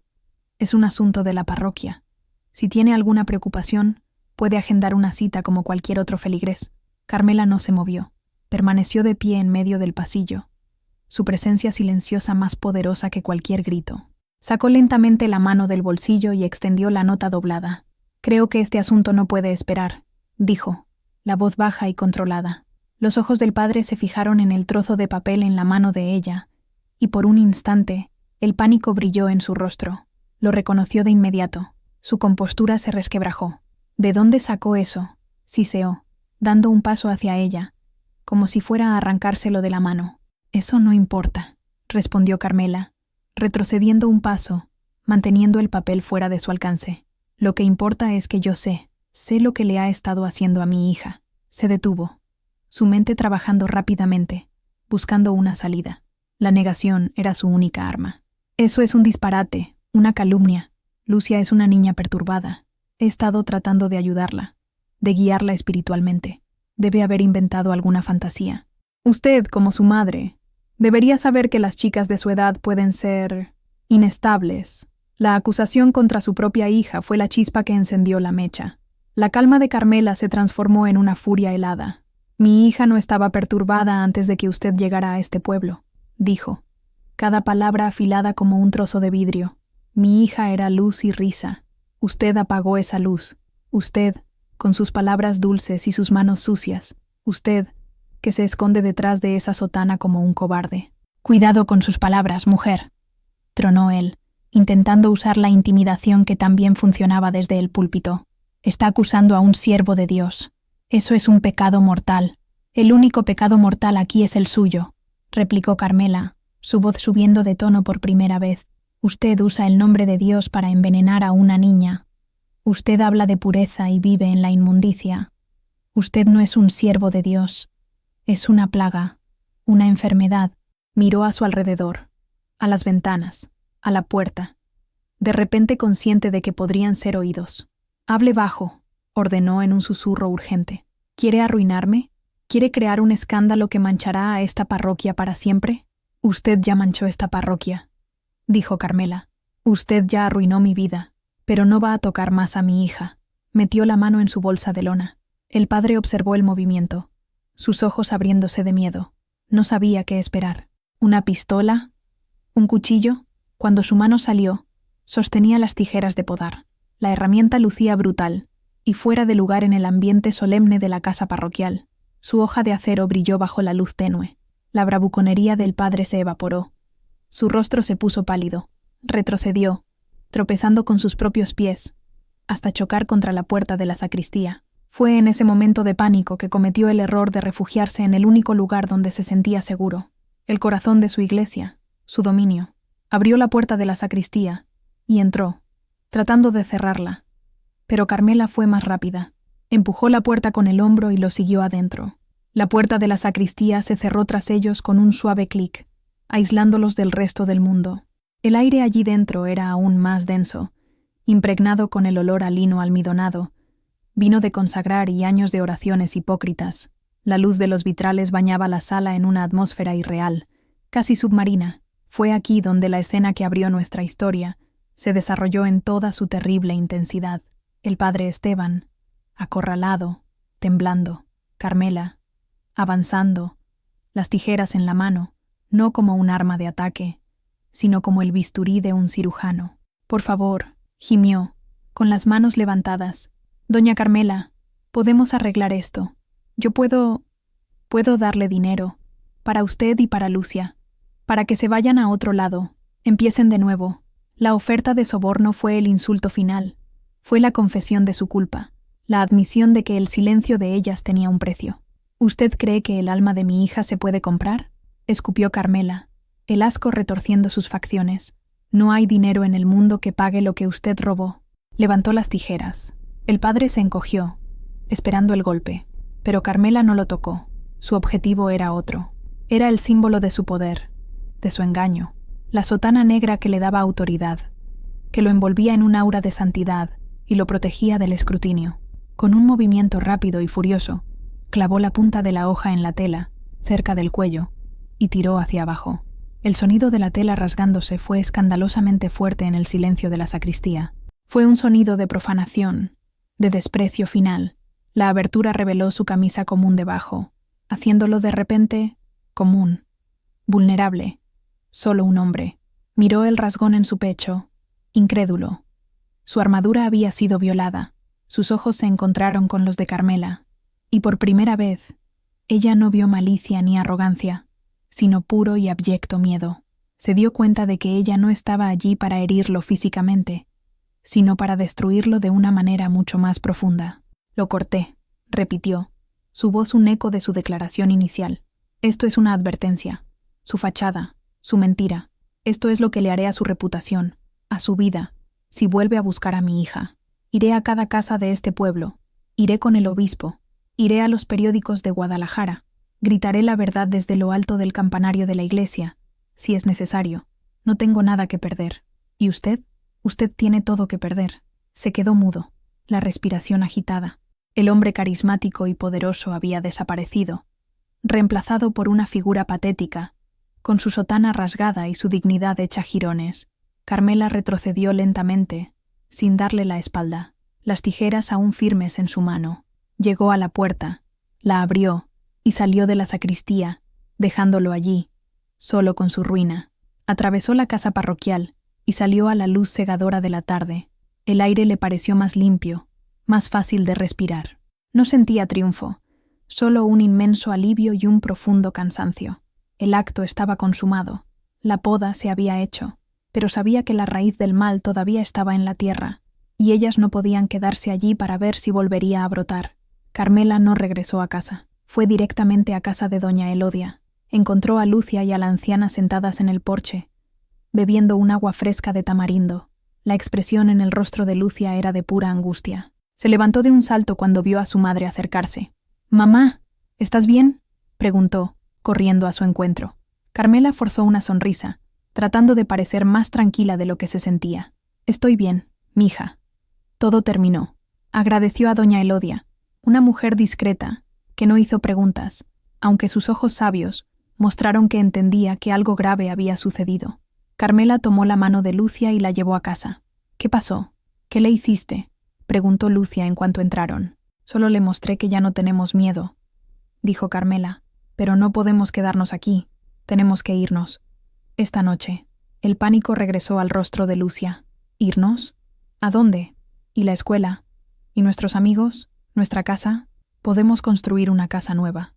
Es un asunto de la parroquia. Si tiene alguna preocupación, puede agendar una cita como cualquier otro feligrés». Carmela no se movió. Permaneció de pie en medio del pasillo, su presencia silenciosa más poderosa que cualquier grito. Sacó lentamente la mano del bolsillo y extendió la nota doblada. «Creo que este asunto no puede esperar», dijo, la voz baja y controlada. Los ojos del padre se fijaron en el trozo de papel en la mano de ella, y por un instante el pánico brilló en su rostro. Lo reconoció de inmediato. Su compostura se resquebrajó. «¿De dónde sacó eso?», siseó, dando un paso hacia ella, como si fuera a arrancárselo de la mano. «Eso no importa», respondió Carmela, retrocediendo un paso, manteniendo el papel fuera de su alcance. «Lo que importa es que yo sé lo que le ha estado haciendo a mi hija». Se detuvo, su mente trabajando rápidamente, buscando una salida. La negación era su única arma. «Eso es un disparate, una calumnia. Lucia es una niña perturbada. He estado tratando de ayudarla, de guiarla espiritualmente. Debe haber inventado alguna fantasía. Usted, como su madre, debería saber que las chicas de su edad pueden ser inestables». La acusación contra su propia hija fue la chispa que encendió la mecha. La calma de Carmela se transformó en una furia helada. «Mi hija no estaba perturbada antes de que usted llegara a este pueblo», dijo, cada palabra afilada como un trozo de vidrio. «Mi hija era luz y risa. Usted apagó esa luz. Usted, con sus palabras dulces y sus manos sucias. Usted, que se esconde detrás de esa sotana como un cobarde». «Cuidado con sus palabras, mujer», tronó él, intentando usar la intimidación que también funcionaba desde el púlpito. «Está acusando a un siervo de Dios. Eso es un pecado mortal. El único pecado mortal aquí es el suyo», replicó Carmela, su voz subiendo de tono por primera vez. «Usted usa el nombre de Dios para envenenar a una niña. Usted habla de pureza y vive en la inmundicia. Usted no es un siervo de Dios. Es una plaga, una enfermedad». Miró a su alrededor, a las ventanas, a la puerta, de repente consciente de que podrían ser oídos. «Hable bajo», ordenó en un susurro urgente. «¿Quiere arruinarme? ¿Quiere crear un escándalo que manchará a esta parroquia para siempre?» «Usted ya manchó esta parroquia», dijo Carmela. «Usted ya arruinó mi vida, pero no va a tocar más a mi hija». Metió la mano en su bolsa de lona. El padre observó el movimiento, sus ojos abriéndose de miedo. No sabía qué esperar. ¿Una pistola? ¿Un cuchillo? Cuando su mano salió, sostenía las tijeras de podar. La herramienta lucía brutal y fuera de lugar en el ambiente solemne de la casa parroquial. Su hoja de acero brilló bajo la luz tenue. La bravuconería del padre se evaporó. Su rostro se puso pálido. Retrocedió, tropezando con sus propios pies, hasta chocar contra la puerta de la sacristía. Fue en ese momento de pánico que cometió el error de refugiarse en el único lugar donde se sentía seguro, el corazón de su iglesia, su dominio. Abrió la puerta de la sacristía y entró, tratando de cerrarla. Pero Carmela fue más rápida. Empujó la puerta con el hombro y lo siguió adentro. La puerta de la sacristía se cerró tras ellos con un suave clic, aislándolos del resto del mundo. El aire allí dentro era aún más denso, impregnado con el olor a lino almidonado, vino de consagrar y años de oraciones hipócritas. La luz de los vitrales bañaba la sala en una atmósfera irreal, casi submarina. Fue aquí donde la escena que abrió nuestra historia se desarrolló en toda su terrible intensidad. El padre Esteban, acorralado, temblando. Carmela, avanzando, las tijeras en la mano, no como un arma de ataque, sino como el bisturí de un cirujano. «Por favor», gimió, con las manos levantadas. «Doña Carmela, podemos arreglar esto. Yo puedo darle dinero, para usted y para Lucia, para que se vayan a otro lado, empiecen de nuevo». La oferta de soborno fue el insulto final, fue la confesión de su culpa, la admisión de que el silencio de ellas tenía un precio. «¿Usted cree que el alma de mi hija se puede comprar?», escupió Carmela, el asco retorciendo sus facciones. «No hay dinero en el mundo que pague lo que usted robó». Levantó las tijeras. El padre se encogió, esperando el golpe, pero Carmela no lo tocó. Su objetivo era otro. Era el símbolo de su poder, de su engaño, la sotana negra que le daba autoridad, que lo envolvía en un aura de santidad y lo protegía del escrutinio. Con un movimiento rápido y furioso, clavó la punta de la hoja en la tela, cerca del cuello, y tiró hacia abajo. El sonido de la tela rasgándose fue escandalosamente fuerte en el silencio de la sacristía. Fue un sonido de profanación, de desprecio final. La abertura reveló su camisa común debajo, haciéndolo de repente común, vulnerable, solo un hombre. Miró el rasgón en su pecho, incrédulo. Su armadura había sido violada, sus ojos se encontraron con los de Carmela, y por primera vez, ella no vio malicia ni arrogancia, sino puro y abyecto miedo. Se dio cuenta de que ella no estaba allí para herirlo físicamente, sino para destruirlo de una manera mucho más profunda. Lo corté, repitió, su voz un eco de su declaración inicial. Esto es una advertencia, su fachada, su mentira. Esto es lo que le haré a su reputación, a su vida, si vuelve a buscar a mi hija. Iré a cada casa de este pueblo, iré con el obispo, iré a los periódicos de Guadalajara, gritaré la verdad desde lo alto del campanario de la iglesia, si es necesario. No tengo nada que perder. ¿Y usted? Usted tiene todo que perder. Se quedó mudo, la respiración agitada. El hombre carismático y poderoso había desaparecido, reemplazado por una figura patética, con su sotana rasgada y su dignidad hecha jirones. Carmela retrocedió lentamente, sin darle la espalda, las tijeras aún firmes en su mano. Llegó a la puerta, la abrió y salió de la sacristía, dejándolo allí, solo con su ruina. Atravesó la casa parroquial y salió a la luz cegadora de la tarde. El aire le pareció más limpio, más fácil de respirar. No sentía triunfo, solo un inmenso alivio y un profundo cansancio. El acto estaba consumado, la poda se había hecho, pero sabía que la raíz del mal todavía estaba en la tierra, y ellas no podían quedarse allí para ver si volvería a brotar. Carmela no regresó a casa. Fue directamente a casa de doña Elodia. Encontró a Lucia y a la anciana sentadas en el porche, bebiendo un agua fresca de tamarindo. La expresión en el rostro de Lucia era de pura angustia. Se levantó de un salto cuando vio a su madre acercarse. «Mamá, ¿estás bien?», preguntó, corriendo a su encuentro. Carmela forzó una sonrisa, tratando de parecer más tranquila de lo que se sentía. «Estoy bien, mija». Todo terminó. Agradeció a doña Elodia, una mujer discreta, que no hizo preguntas, aunque sus ojos sabios mostraron que entendía que algo grave había sucedido. Carmela tomó la mano de Lucia y la llevó a casa. «¿Qué pasó? ¿Qué le hiciste?», preguntó Lucia en cuanto entraron. «Solo le mostré que ya no tenemos miedo», dijo Carmela. «Pero no podemos quedarnos aquí. Tenemos que irnos. Esta noche». El pánico regresó al rostro de Lucia. «¿Irnos? ¿A dónde? ¿Y la escuela? ¿Y nuestros amigos? ¿Nuestra casa? Podemos construir una casa nueva.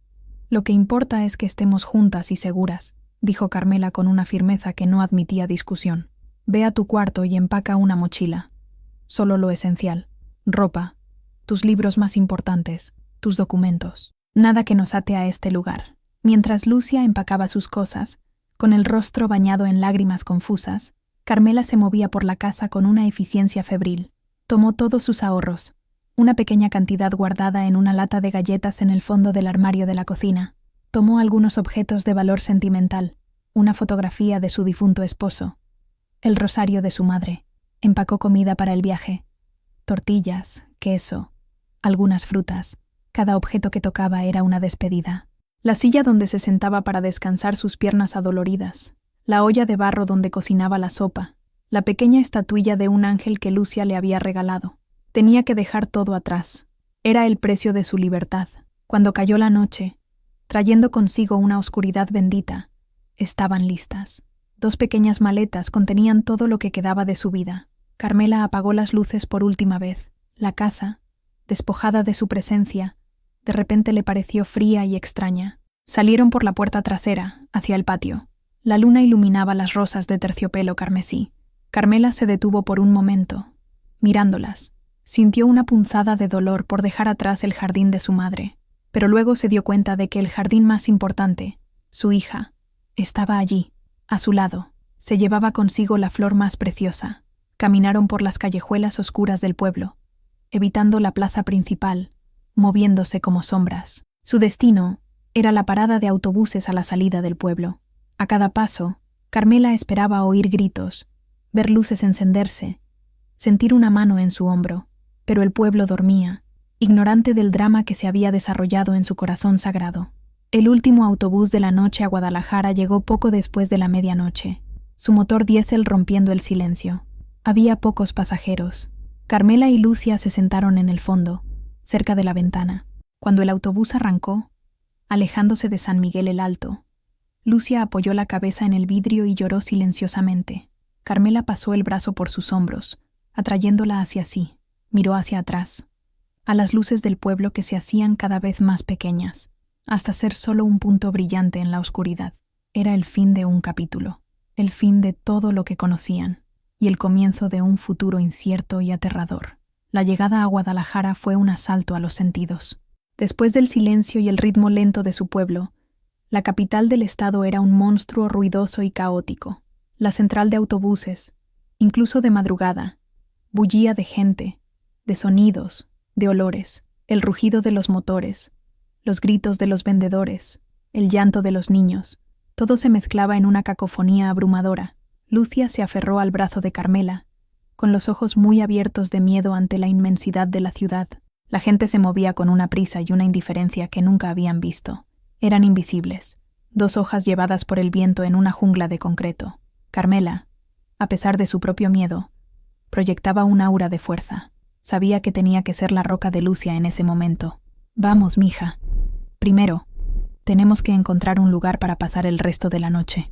Lo que importa es que estemos juntas y seguras», dijo Carmela con una firmeza que no admitía discusión. «Ve a tu cuarto y empaca una mochila. Solo lo esencial. Ropa, tus libros más importantes, tus documentos. Nada que nos ate a este lugar». Mientras Lucia empacaba sus cosas, con el rostro bañado en lágrimas confusas, Carmela se movía por la casa con una eficiencia febril. Tomó todos sus ahorros, una pequeña cantidad guardada en una lata de galletas en el fondo del armario de la cocina. Tomó algunos objetos de valor sentimental, una fotografía de su difunto esposo, el rosario de su madre. Empacó comida para el viaje, tortillas, queso, algunas frutas. Cada objeto que tocaba era una despedida. La silla donde se sentaba para descansar sus piernas adoloridas, la olla de barro donde cocinaba la sopa, la pequeña estatuilla de un ángel que Lucia le había regalado. Tenía que dejar todo atrás. Era el precio de su libertad. Cuando cayó la noche, trayendo consigo una oscuridad bendita, estaban listas. 2 pequeñas maletas contenían todo lo que quedaba de su vida. Carmela apagó las luces por última vez. La casa, despojada de su presencia, de repente le pareció fría y extraña. Salieron por la puerta trasera, hacia el patio. La luna iluminaba las rosas de terciopelo carmesí. Carmela se detuvo por un momento, mirándolas. Sintió una punzada de dolor por dejar atrás el jardín de su madre, pero luego se dio cuenta de que el jardín más importante, su hija, estaba allí, a su lado. Se llevaba consigo la flor más preciosa. Caminaron por las callejuelas oscuras del pueblo, evitando la plaza principal, moviéndose como sombras. Su destino era la parada de autobuses a la salida del pueblo. A cada paso, Carmela esperaba oír gritos, ver luces encenderse, sentir una mano en su hombro, pero el pueblo dormía, ignorante del drama que se había desarrollado en su corazón sagrado. El último autobús de la noche a Guadalajara llegó poco después de la medianoche, su motor diésel rompiendo el silencio. Había pocos pasajeros. Carmela y Lucia se sentaron en el fondo, cerca de la ventana. Cuando el autobús arrancó, alejándose de San Miguel el Alto, Lucia apoyó la cabeza en el vidrio y lloró silenciosamente. Carmela pasó el brazo por sus hombros, atrayéndola hacia sí. Miró hacia atrás, a las luces del pueblo que se hacían cada vez más pequeñas, hasta ser solo un punto brillante en la oscuridad. Era el fin de un capítulo, el fin de todo lo que conocían, y el comienzo de un futuro incierto y aterrador. La llegada a Guadalajara fue un asalto a los sentidos. Después del silencio y el ritmo lento de su pueblo, la capital del estado era un monstruo ruidoso y caótico. La central de autobuses, incluso de madrugada, bullía de gente, de sonidos, de olores, el rugido de los motores, los gritos de los vendedores, el llanto de los niños. Todo se mezclaba en una cacofonía abrumadora. Lucia se aferró al brazo de Carmela, con los ojos muy abiertos de miedo ante la inmensidad de la ciudad. La gente se movía con una prisa y una indiferencia que nunca habían visto. Eran invisibles, 2 hojas llevadas por el viento en una jungla de concreto. Carmela, a pesar de su propio miedo, proyectaba un aura de fuerza. Sabía que tenía que ser la roca de Lucia en ese momento. «Vamos, mija. Primero, tenemos que encontrar un lugar para pasar el resto de la noche».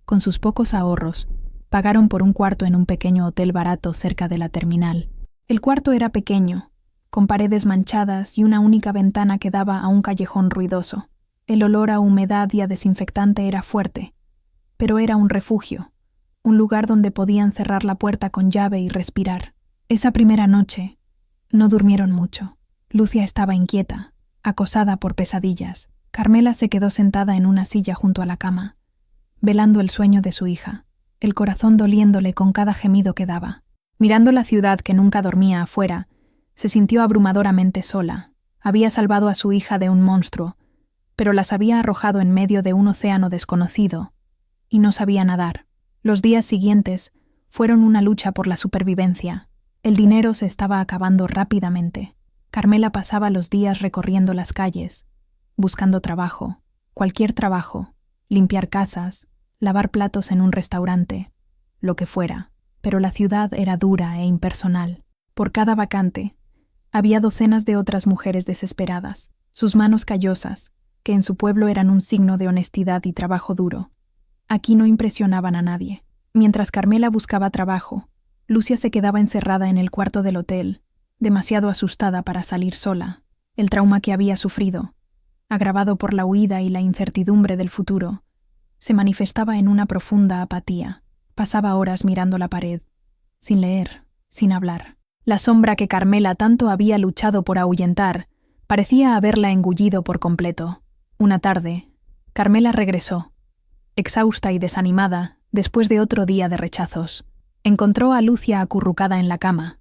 Con sus pocos ahorros, pagaron por un cuarto en un pequeño hotel barato cerca de la terminal. El cuarto era pequeño, con paredes manchadas y una única ventana que daba a un callejón ruidoso. El olor a humedad y a desinfectante era fuerte, pero era un refugio, un lugar donde podían cerrar la puerta con llave y respirar. Esa primera noche, no durmieron mucho. Lucia estaba inquieta, acosada por pesadillas. Carmela se quedó sentada en una silla junto a la cama, velando el sueño de su hija, el corazón doliéndole con cada gemido que daba. Mirando la ciudad que nunca dormía afuera, se sintió abrumadoramente sola. Había salvado a su hija de un monstruo, pero las había arrojado en medio de un océano desconocido, y no sabía nadar. Los días siguientes fueron una lucha por la supervivencia. El dinero se estaba acabando rápidamente. Carmela pasaba los días recorriendo las calles, buscando trabajo, cualquier trabajo, limpiar casas, lavar platos en un restaurante, lo que fuera. Pero la ciudad era dura e impersonal. Por cada vacante, había docenas de otras mujeres desesperadas, sus manos callosas, que en su pueblo eran un signo de honestidad y trabajo duro. Aquí no impresionaban a nadie. Mientras Carmela buscaba trabajo, Lucia se quedaba encerrada en el cuarto del hotel, demasiado asustada para salir sola. El trauma que había sufrido, agravado por la huida y la incertidumbre del futuro, se manifestaba en una profunda apatía. Pasaba horas mirando la pared, sin leer, sin hablar. La sombra que Carmela tanto había luchado por ahuyentar parecía haberla engullido por completo. Una tarde, Carmela regresó, exhausta y desanimada, después de otro día de rechazos. Encontró a Lucia acurrucada en la cama,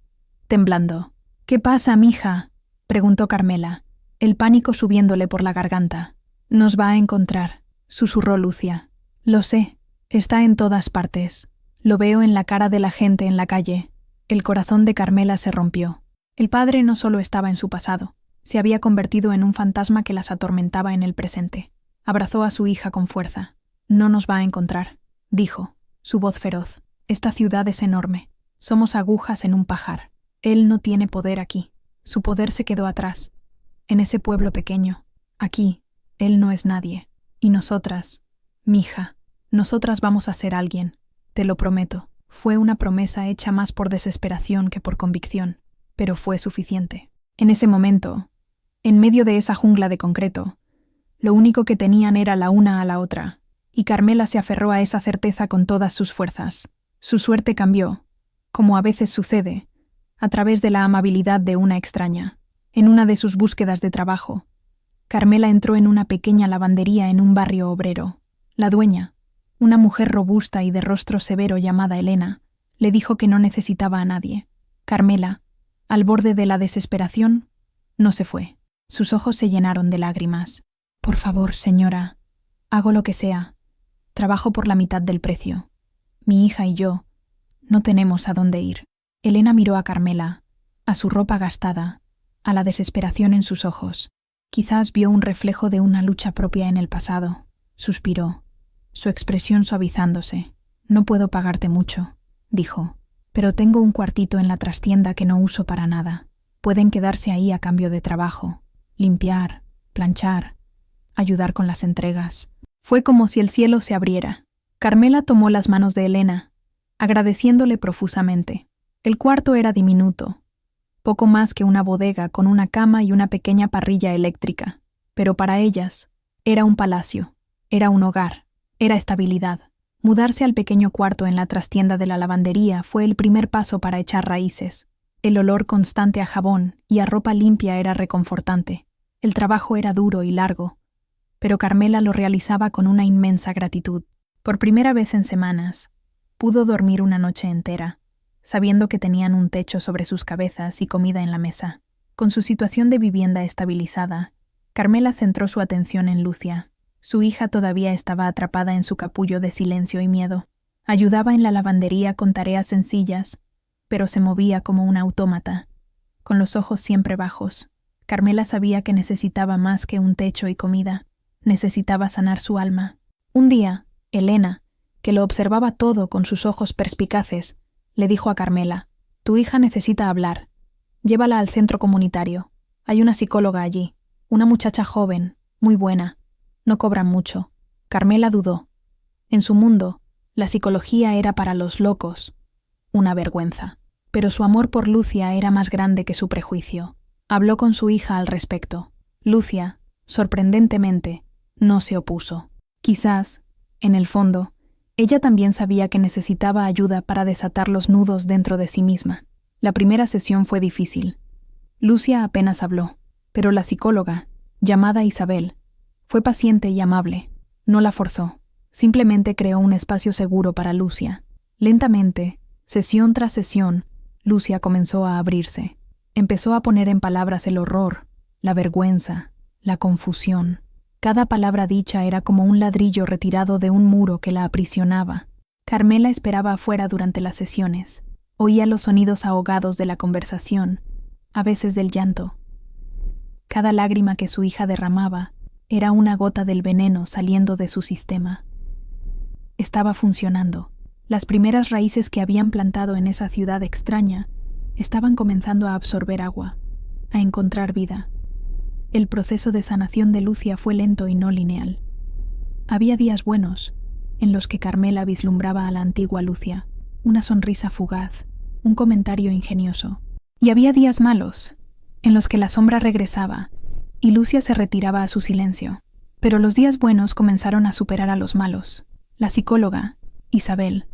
temblando. «¿Qué pasa, mija?», preguntó Carmela, el pánico subiéndole por la garganta. «Nos va a encontrar», susurró Lucia. «Lo sé. Está en todas partes. Lo veo en la cara de la gente en la calle». El corazón de Carmela se rompió. El padre no solo estaba en su pasado, se había convertido en un fantasma que las atormentaba en el presente. Abrazó a su hija con fuerza. «No nos va a encontrar», dijo, su voz feroz. «Esta ciudad es enorme. Somos agujas en un pajar. Él no tiene poder aquí. Su poder se quedó atrás, en ese pueblo pequeño. Aquí, él no es nadie. Y nosotras, mija, nosotras vamos a ser alguien. Te lo prometo». Fue una promesa hecha más por desesperación que por convicción, pero fue suficiente. En ese momento, en medio de esa jungla de concreto, lo único que tenían era la una a la otra, y Carmela se aferró a esa certeza con todas sus fuerzas. Su suerte cambió, como a veces sucede, a través de la amabilidad de una extraña. En una de sus búsquedas de trabajo, Carmela entró en una pequeña lavandería en un barrio obrero. La dueña, una mujer robusta y de rostro severo llamada Elena, le dijo que no necesitaba a nadie. Carmela, al borde de la desesperación, no se fue. Sus ojos se llenaron de lágrimas. «Por favor, señora, hago lo que sea. Trabajo por la mitad del precio. Mi hija y yo no tenemos a dónde ir». Elena miró a Carmela, a su ropa gastada, a la desesperación en sus ojos. Quizás vio un reflejo de una lucha propia en el pasado. Suspiró, su expresión suavizándose. «No puedo pagarte mucho», dijo, «pero tengo un cuartito en la trastienda que no uso para nada. Pueden quedarse ahí a cambio de trabajo, limpiar, planchar, ayudar con las entregas. Fue como si el cielo se abriera. Carmela tomó las manos de Elena, agradeciéndole profusamente. El cuarto era diminuto, poco más que una bodega con una cama y una pequeña parrilla eléctrica, pero para ellas era un palacio, era un hogar, era estabilidad. Mudarse al pequeño cuarto en la trastienda de la lavandería fue el primer paso para echar raíces. El olor constante a jabón y a ropa limpia era reconfortante. El trabajo era duro y largo, pero Carmela lo realizaba con una inmensa gratitud. Por primera vez en semanas, pudo dormir una noche entera, sabiendo que tenían un techo sobre sus cabezas y comida en la mesa. Con su situación de vivienda estabilizada, Carmela centró su atención en Lucia. Su hija todavía estaba atrapada en su capullo de silencio y miedo. Ayudaba en la lavandería con tareas sencillas, pero se movía como un autómata, con los ojos siempre bajos. Carmela sabía que necesitaba más que un techo y comida. Necesitaba sanar su alma. Un día, Elena, que lo observaba todo con sus ojos perspicaces, le dijo a Carmela: «Tu hija necesita hablar. Llévala al centro comunitario. Hay una psicóloga allí, una muchacha joven, muy buena. No cobran mucho». Carmela dudó. En su mundo, la psicología era para los locos, una vergüenza. Pero su amor por Lucia era más grande que su prejuicio. Habló con su hija al respecto. Lucia, sorprendentemente, no se opuso. Quizás, en el fondo, ella también sabía que necesitaba ayuda para desatar los nudos dentro de sí misma. La primera sesión fue difícil. Lucia apenas habló, pero la psicóloga, llamada Isabel, fue paciente y amable. No la forzó, simplemente creó un espacio seguro para Lucia. Lentamente, sesión tras sesión, Lucia comenzó a abrirse. Empezó a poner en palabras el horror, la vergüenza, la confusión. Cada palabra dicha era como un ladrillo retirado de un muro que la aprisionaba. Carmela esperaba afuera durante las sesiones. Oía los sonidos ahogados de la conversación, a veces del llanto. Cada lágrima que su hija derramaba era una gota del veneno saliendo de su sistema. Estaba funcionando. Las primeras raíces que habían plantado en esa ciudad extraña estaban comenzando a absorber agua, a encontrar vida. El proceso de sanación de Lucia fue lento y no lineal. Había días buenos, en los que Carmela vislumbraba a la antigua Lucia, una sonrisa fugaz, un comentario ingenioso. Y había días malos, en los que la sombra regresaba y Lucia se retiraba a su silencio. Pero los días buenos comenzaron a superar a los malos. La psicóloga, Isabel,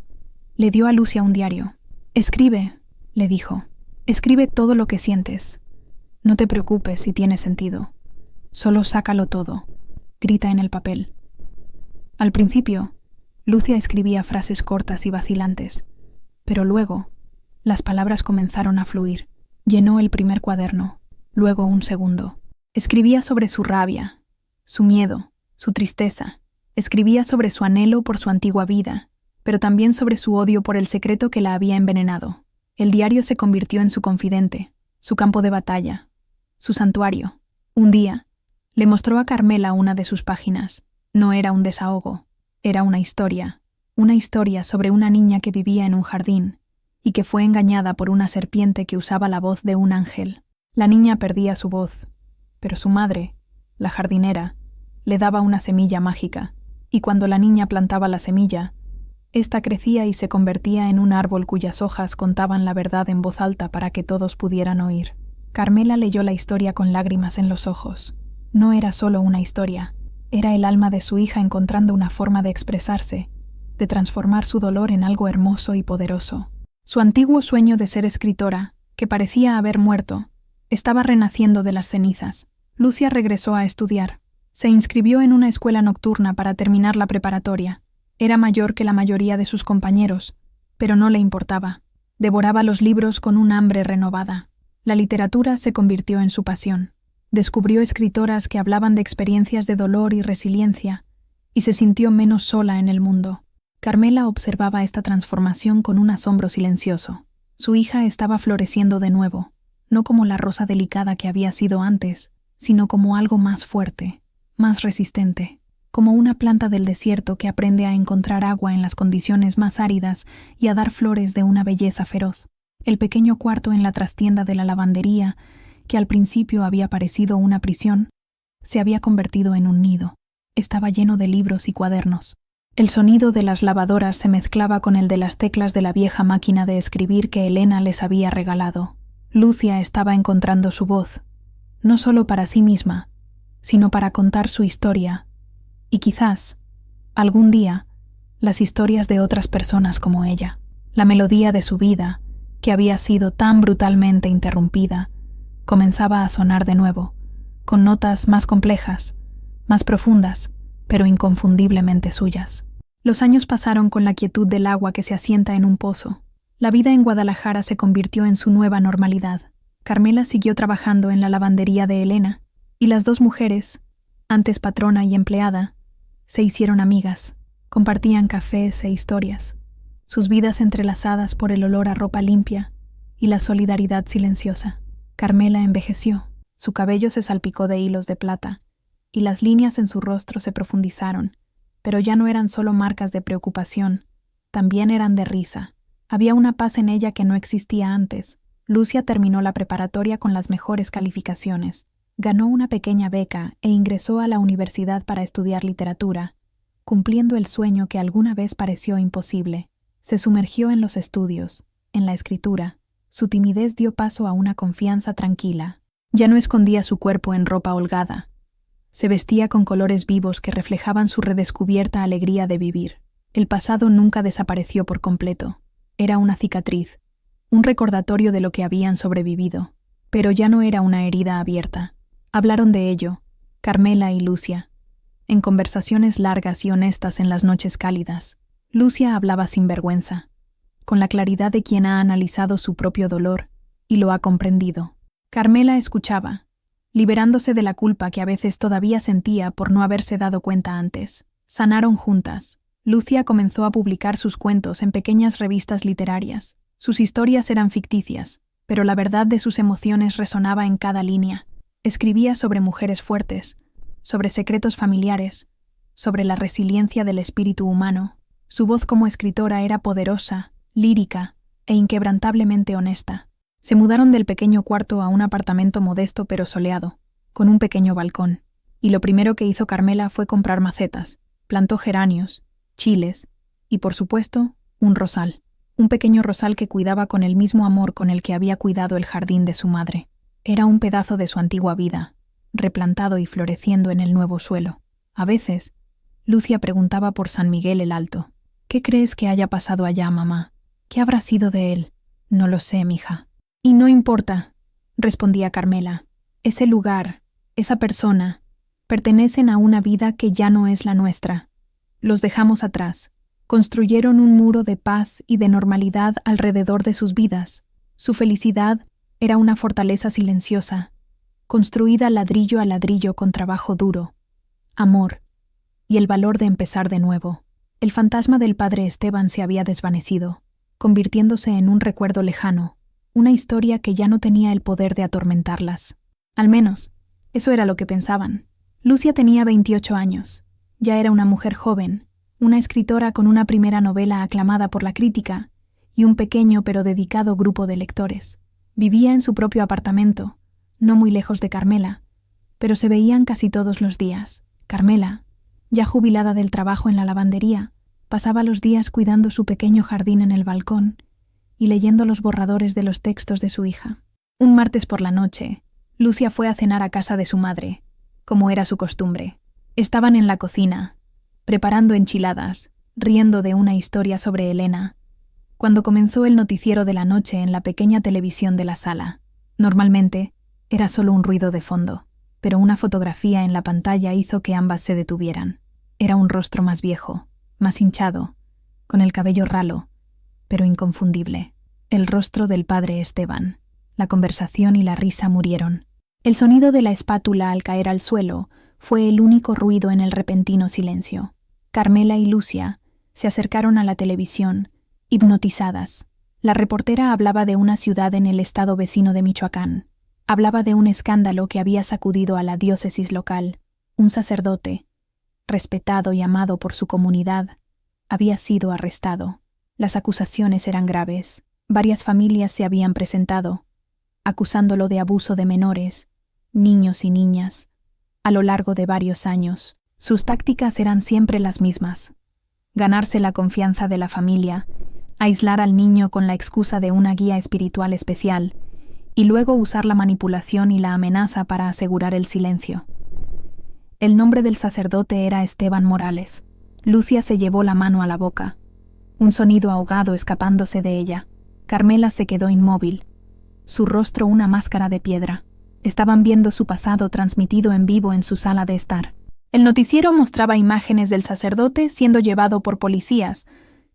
le dio a Lucia un diario. «Escribe», le dijo. «Escribe todo lo que sientes. No te preocupes si tiene sentido. Solo sácalo todo. Grita en el papel». Al principio, Lucia escribía frases cortas y vacilantes, pero luego, las palabras comenzaron a fluir. Llenó el primer cuaderno, luego un segundo. Escribía sobre su rabia, su miedo, su tristeza. Escribía sobre su anhelo por su antigua vida, pero también sobre su odio por el secreto que la había envenenado. El diario se convirtió en su confidente, su campo de batalla, su santuario. Un día, le mostró a Carmela una de sus páginas. No era un desahogo, era una historia sobre una niña que vivía en un jardín y que fue engañada por una serpiente que usaba la voz de un ángel. La niña perdía su voz, pero su madre, la jardinera, le daba una semilla mágica, y cuando la niña plantaba la semilla, ésta crecía y se convertía en un árbol cuyas hojas contaban la verdad en voz alta para que todos pudieran oír. Carmela leyó la historia con lágrimas en los ojos. No era solo una historia, era el alma de su hija encontrando una forma de expresarse, de transformar su dolor en algo hermoso y poderoso. Su antiguo sueño de ser escritora, que parecía haber muerto, estaba renaciendo de las cenizas. Lucia regresó a estudiar. Se inscribió en una escuela nocturna para terminar la preparatoria. Era mayor que la mayoría de sus compañeros, pero no le importaba. Devoraba los libros con un hambre renovada. La literatura se convirtió en su pasión. Descubrió escritoras que hablaban de experiencias de dolor y resiliencia, y se sintió menos sola en el mundo. Carmela observaba esta transformación con un asombro silencioso. Su hija estaba floreciendo de nuevo, no como la rosa delicada que había sido antes, sino como algo más fuerte, más resistente, como una planta del desierto que aprende a encontrar agua en las condiciones más áridas y a dar flores de una belleza feroz. El pequeño cuarto en la trastienda de la lavandería que al principio había parecido una prisión, se había convertido en un nido. Estaba lleno de libros y cuadernos. El sonido de las lavadoras se mezclaba con el de las teclas de la vieja máquina de escribir que Elena les había regalado. Lucia estaba encontrando su voz, no solo para sí misma, sino para contar su historia, y quizás, algún día, las historias de otras personas como ella. La melodía de su vida, que había sido tan brutalmente interrumpida, comenzaba a sonar de nuevo, con notas más complejas, más profundas, pero inconfundiblemente suyas. Los años pasaron con la quietud del agua que se asienta en un pozo. La vida en Guadalajara se convirtió en su nueva normalidad. Carmela siguió trabajando en la lavandería de Elena, y las dos mujeres, antes patrona y empleada, se hicieron amigas, compartían cafés e historias, sus vidas entrelazadas por el olor a ropa limpia y la solidaridad silenciosa. Carmela envejeció, su cabello se salpicó de hilos de plata, y las líneas en su rostro se profundizaron, pero ya no eran solo marcas de preocupación, también eran de risa. Había una paz en ella que no existía antes. Lucia terminó la preparatoria con las mejores calificaciones, ganó una pequeña beca e ingresó a la universidad para estudiar literatura, cumpliendo el sueño que alguna vez pareció imposible. Se sumergió en los estudios, en la escritura. Su timidez dio paso a una confianza tranquila. Ya no escondía su cuerpo en ropa holgada. Se vestía con colores vivos que reflejaban su redescubierta alegría de vivir. El pasado nunca desapareció por completo. Era una cicatriz, un recordatorio de lo que habían sobrevivido. Pero ya no era una herida abierta. Hablaron de ello, Carmela y Lucia, en conversaciones largas y honestas en las noches cálidas. Lucia hablaba sin vergüenza, con la claridad de quien ha analizado su propio dolor y lo ha comprendido. Carmela escuchaba, liberándose de la culpa que a veces todavía sentía por no haberse dado cuenta antes. Sanaron juntas. Lucia comenzó a publicar sus cuentos en pequeñas revistas literarias. Sus historias eran ficticias, pero la verdad de sus emociones resonaba en cada línea. Escribía sobre mujeres fuertes, sobre secretos familiares, sobre la resiliencia del espíritu humano. Su voz como escritora era poderosa, lírica e inquebrantablemente honesta. Se mudaron del pequeño cuarto a un apartamento modesto pero soleado, con un pequeño balcón, y lo primero que hizo Carmela fue comprar macetas. Plantó geranios, chiles y, por supuesto, un rosal. Un pequeño rosal que cuidaba con el mismo amor con el que había cuidado el jardín de su madre. Era un pedazo de su antigua vida, replantado y floreciendo en el nuevo suelo. A veces, Lucia preguntaba por San Miguel el Alto. «¿Qué crees que haya pasado allá, mamá? ¿Qué habrá sido de él?» «No lo sé, mija». «Y no importa», respondía Carmela. «Ese lugar, esa persona, pertenecen a una vida que ya no es la nuestra. Los dejamos atrás. Construyeron un muro de paz y de normalidad alrededor de sus vidas. Su felicidad era una fortaleza silenciosa, construida ladrillo a ladrillo con trabajo duro, amor y el valor de empezar de nuevo. El fantasma del padre Esteban se había desvanecido, convirtiéndose en un recuerdo lejano, una historia que ya no tenía el poder de atormentarlas. Al menos, eso era lo que pensaban. Lucia tenía 28 años. Ya era una mujer joven, una escritora con una primera novela aclamada por la crítica y un pequeño pero dedicado grupo de lectores. Vivía en su propio apartamento, no muy lejos de Carmela, pero se veían casi todos los días. Carmela, ya jubilada del trabajo en la lavandería, pasaba los días cuidando su pequeño jardín en el balcón y leyendo los borradores de los textos de su hija. Un martes por la noche, Lucia fue a cenar a casa de su madre, como era su costumbre. Estaban en la cocina, preparando enchiladas, riendo de una historia sobre Elena, cuando comenzó el noticiero de la noche en la pequeña televisión de la sala. Normalmente, era solo un ruido de fondo, pero una fotografía en la pantalla hizo que ambas se detuvieran. Era un rostro más viejo, más hinchado, con el cabello ralo, pero inconfundible. El rostro del padre Esteban. La conversación y la risa murieron. El sonido de la espátula al caer al suelo fue el único ruido en el repentino silencio. Carmela y Lucia se acercaron a la televisión, hipnotizadas. La reportera hablaba de una ciudad en el estado vecino de Michoacán. Hablaba de un escándalo que había sacudido a la diócesis local. Un sacerdote, respetado y amado por su comunidad, había sido arrestado. Las acusaciones eran graves. Varias familias se habían presentado. acusándolo de abuso de menores, niños y niñas, a lo largo de varios años. Sus tácticas eran siempre las mismas: ganarse la confianza de la familia, aislar al niño con la excusa de una guía espiritual especial, y luego usar la manipulación y la amenaza para asegurar el silencio. El nombre del sacerdote era Esteban Morales. Lucia se llevó la mano a la boca, un sonido ahogado escapándose de ella. Carmela se quedó inmóvil, su rostro una máscara de piedra. Estaban viendo su pasado transmitido en vivo en su sala de estar. El noticiero mostraba imágenes del sacerdote siendo llevado por policías,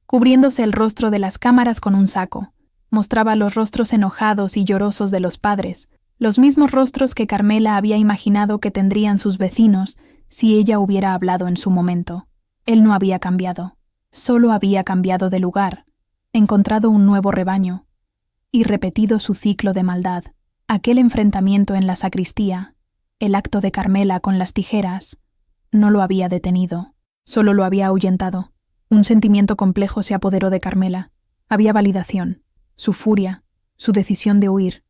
cubriéndose el rostro de las cámaras con un saco. Mostraba los rostros enojados y llorosos de los padres, los mismos rostros que Carmela había imaginado que tendrían sus vecinos si ella hubiera hablado en su momento. Él no había cambiado, solo había cambiado de lugar, encontrado un nuevo rebaño y repetido su ciclo de maldad. Aquel enfrentamiento en la sacristía, el acto de Carmela con las tijeras, no lo había detenido, solo lo había ahuyentado. Un sentimiento complejo se apoderó de Carmela. Había validación, su furia, su decisión de huir.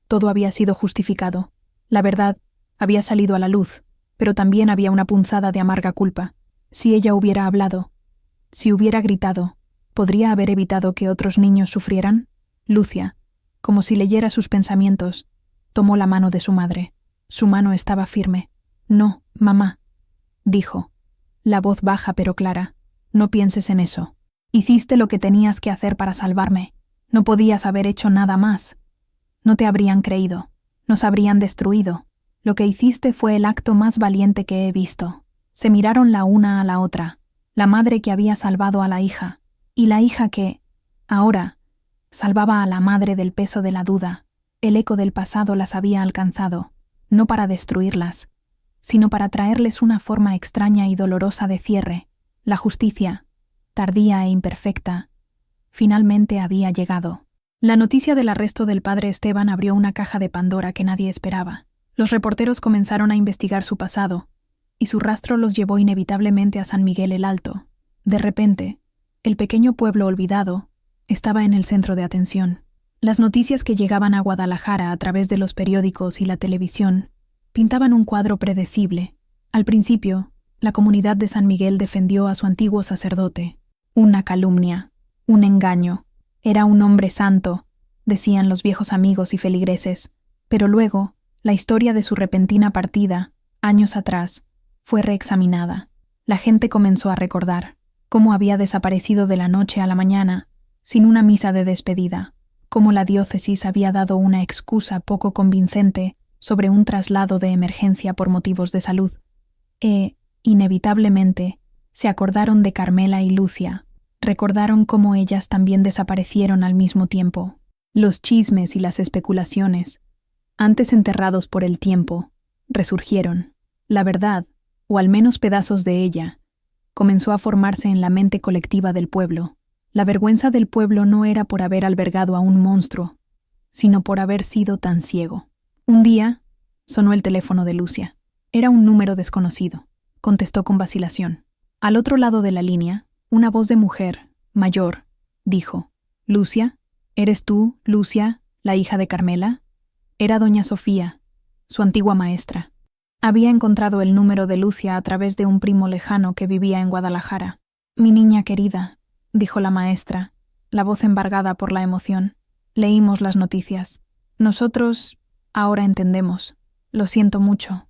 Todo había sido justificado. La verdad había salido a la luz, pero también había una punzada de amarga culpa. Si ella hubiera hablado, si hubiera gritado, ¿podría haber evitado que otros niños sufrieran? Lucia, como si leyera sus pensamientos, tomó la mano de su madre. Su mano estaba firme. «No, mamá», dijo, la voz baja pero clara. «No pienses en eso. Hiciste lo que tenías que hacer para salvarme. No podías haber hecho nada más. No te habrían creído. Nos habrían destruido. Lo que hiciste fue el acto más valiente que he visto». Se miraron la una a la otra, la madre que había salvado a la hija, y la hija que, ahora, salvaba a la madre del peso de la duda. El eco del pasado las había alcanzado, no para destruirlas, sino para traerles una forma extraña y dolorosa de cierre. La justicia, tardía e imperfecta, finalmente había llegado. La noticia del arresto del padre Esteban abrió una caja de Pandora que nadie esperaba. Los reporteros comenzaron a investigar su pasado, y su rastro los llevó inevitablemente a San Miguel el Alto. De repente, el pequeño pueblo olvidado estaba en el centro de atención. Las noticias que llegaban a Guadalajara a través de los periódicos y la televisión pintaban un cuadro predecible. Al principio, la comunidad de San Miguel defendió a su antiguo sacerdote. Una calumnia, un engaño. Era un hombre santo, decían los viejos amigos y feligreses. Pero luego, la historia de su repentina partida, años atrás, fue reexaminada. La gente comenzó a recordar cómo había desaparecido de la noche a la mañana, sin una misa de despedida, cómo la diócesis había dado una excusa poco convincente sobre un traslado de emergencia por motivos de salud. Inevitablemente, se acordaron de Carmela y Lucia, recordaron cómo ellas también desaparecieron al mismo tiempo. Los chismes y las especulaciones, antes enterrados por el tiempo, resurgieron. La verdad, o al menos pedazos de ella, comenzó a formarse en la mente colectiva del pueblo. La vergüenza del pueblo no era por haber albergado a un monstruo, sino por haber sido tan ciego. Un día, sonó el teléfono de Lucia. Era un número desconocido. Contestó con vacilación. Al otro lado de la línea, una voz de mujer, mayor, dijo: «¿Lucia? ¿Eres tú, Lucia, la hija de Carmela?» Era doña Sofía, su antigua maestra. Había encontrado el número de Lucia a través de un primo lejano que vivía en Guadalajara. «Mi niña querida», dijo la maestra, la voz embargada por la emoción. «Leímos las noticias. Nosotros ahora entendemos. Lo siento mucho.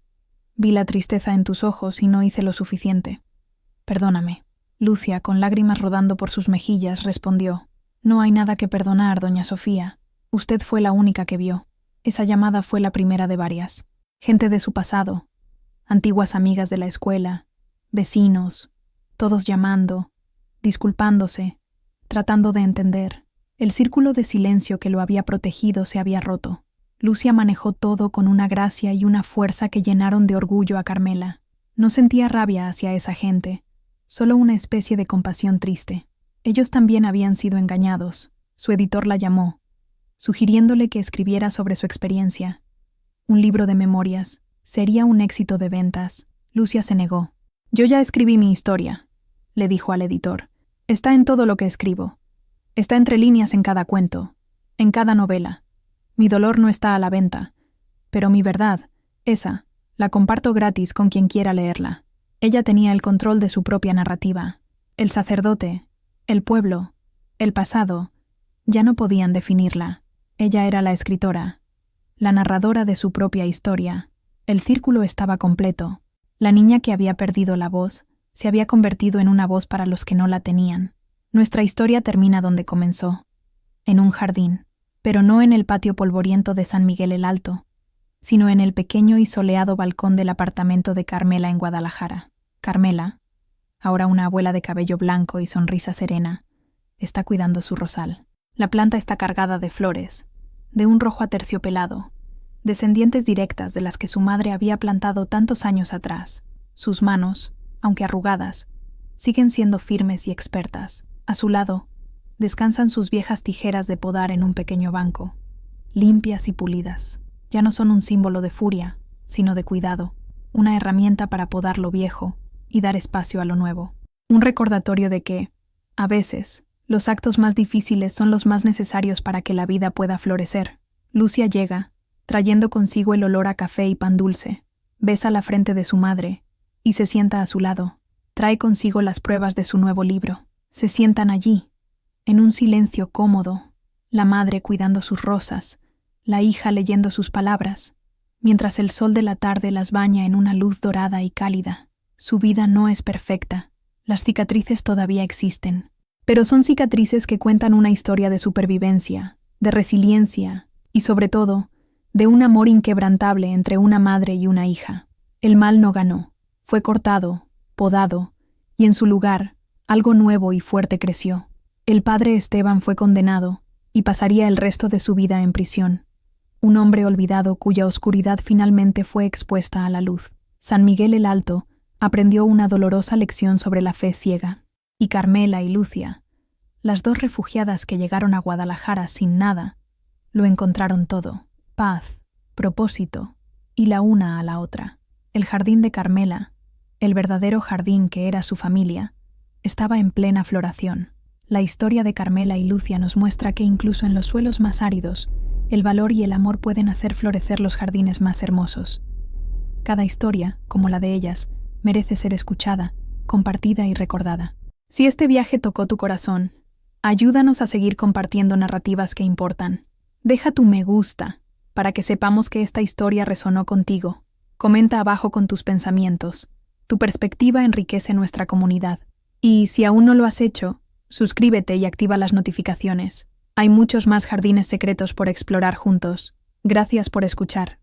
Vi la tristeza en tus ojos y no hice lo suficiente. Perdóname». Lucia, con lágrimas rodando por sus mejillas, respondió: «No hay nada que perdonar, doña Sofía. Usted fue la única que vio. Esa llamada fue la primera de varias. Gente de su pasado, antiguas amigas de la escuela, vecinos, todos llamando, disculpándose, tratando de entender. El círculo de silencio que lo había protegido se había roto. Lucia manejó todo con una gracia y una fuerza que llenaron de orgullo a Carmela. No sentía rabia hacia esa gente, solo una especie de compasión triste. Ellos también habían sido engañados. Su editor la llamó, sugiriéndole que escribiera sobre su experiencia. Un libro de memorias. Sería un éxito de ventas. Lucia se negó. «Yo ya escribí mi historia», le dijo al editor. «Está en todo lo que escribo. Está entre líneas en cada cuento, en cada novela. Mi dolor no está a la venta, pero mi verdad, esa, la comparto gratis con quien quiera leerla. Ella tenía el control de su propia narrativa. El sacerdote, el pueblo, el pasado, ya no podían definirla. Ella era la escritora, la narradora de su propia historia. El círculo estaba completo. La niña que había perdido la voz se había convertido en una voz para los que no la tenían. Nuestra historia termina donde comenzó, en un jardín, pero no en el patio polvoriento de San Miguel el Alto, sino en el pequeño y soleado balcón del apartamento de Carmela en Guadalajara. Carmela, ahora una abuela de cabello blanco y sonrisa serena, está cuidando su rosal. La planta está cargada de flores, de un rojo aterciopelado, descendientes directas de las que su madre había plantado tantos años atrás. Sus manos, aunque arrugadas, siguen siendo firmes y expertas. A su lado, descansan sus viejas tijeras de podar en un pequeño banco, limpias y pulidas. Ya no son un símbolo de furia, sino de cuidado, una herramienta para podar lo viejo y dar espacio a lo nuevo. Un recordatorio de que, a veces, los actos más difíciles son los más necesarios para que la vida pueda florecer. Lucia llega, trayendo consigo el olor a café y pan dulce. Besa la frente de su madre y se sienta a su lado. Trae consigo las pruebas de su nuevo libro. Se sientan allí, en un silencio cómodo, la madre cuidando sus rosas, la hija leyendo sus palabras, mientras el sol de la tarde las baña en una luz dorada y cálida. Su vida no es perfecta, las cicatrices todavía existen, pero son cicatrices que cuentan una historia de supervivencia, de resiliencia y, sobre todo, de un amor inquebrantable entre una madre y una hija. El mal no ganó, fue cortado, podado, y en su lugar, algo nuevo y fuerte creció. El padre Esteban fue condenado y pasaría el resto de su vida en prisión. Un hombre olvidado cuya oscuridad finalmente fue expuesta a la luz. San Miguel el Alto aprendió una dolorosa lección sobre la fe ciega. Y Carmela y Lucia, las dos refugiadas que llegaron a Guadalajara sin nada, lo encontraron todo: paz, propósito, y la una a la otra. El jardín de Carmela, el verdadero jardín que era su familia, estaba en plena floración. La historia de Carmela y Lucia nos muestra que incluso en los suelos más áridos, el valor y el amor pueden hacer florecer los jardines más hermosos. Cada historia, como la de ellas, merece ser escuchada, compartida y recordada. Si este viaje tocó tu corazón, ayúdanos a seguir compartiendo narrativas que importan. Deja tu me gusta para que sepamos que esta historia resonó contigo. Comenta abajo con tus pensamientos. Tu perspectiva enriquece nuestra comunidad. Y si aún no lo has hecho, suscríbete y activa las notificaciones. Hay muchos más jardines secretos por explorar juntos. Gracias por escuchar.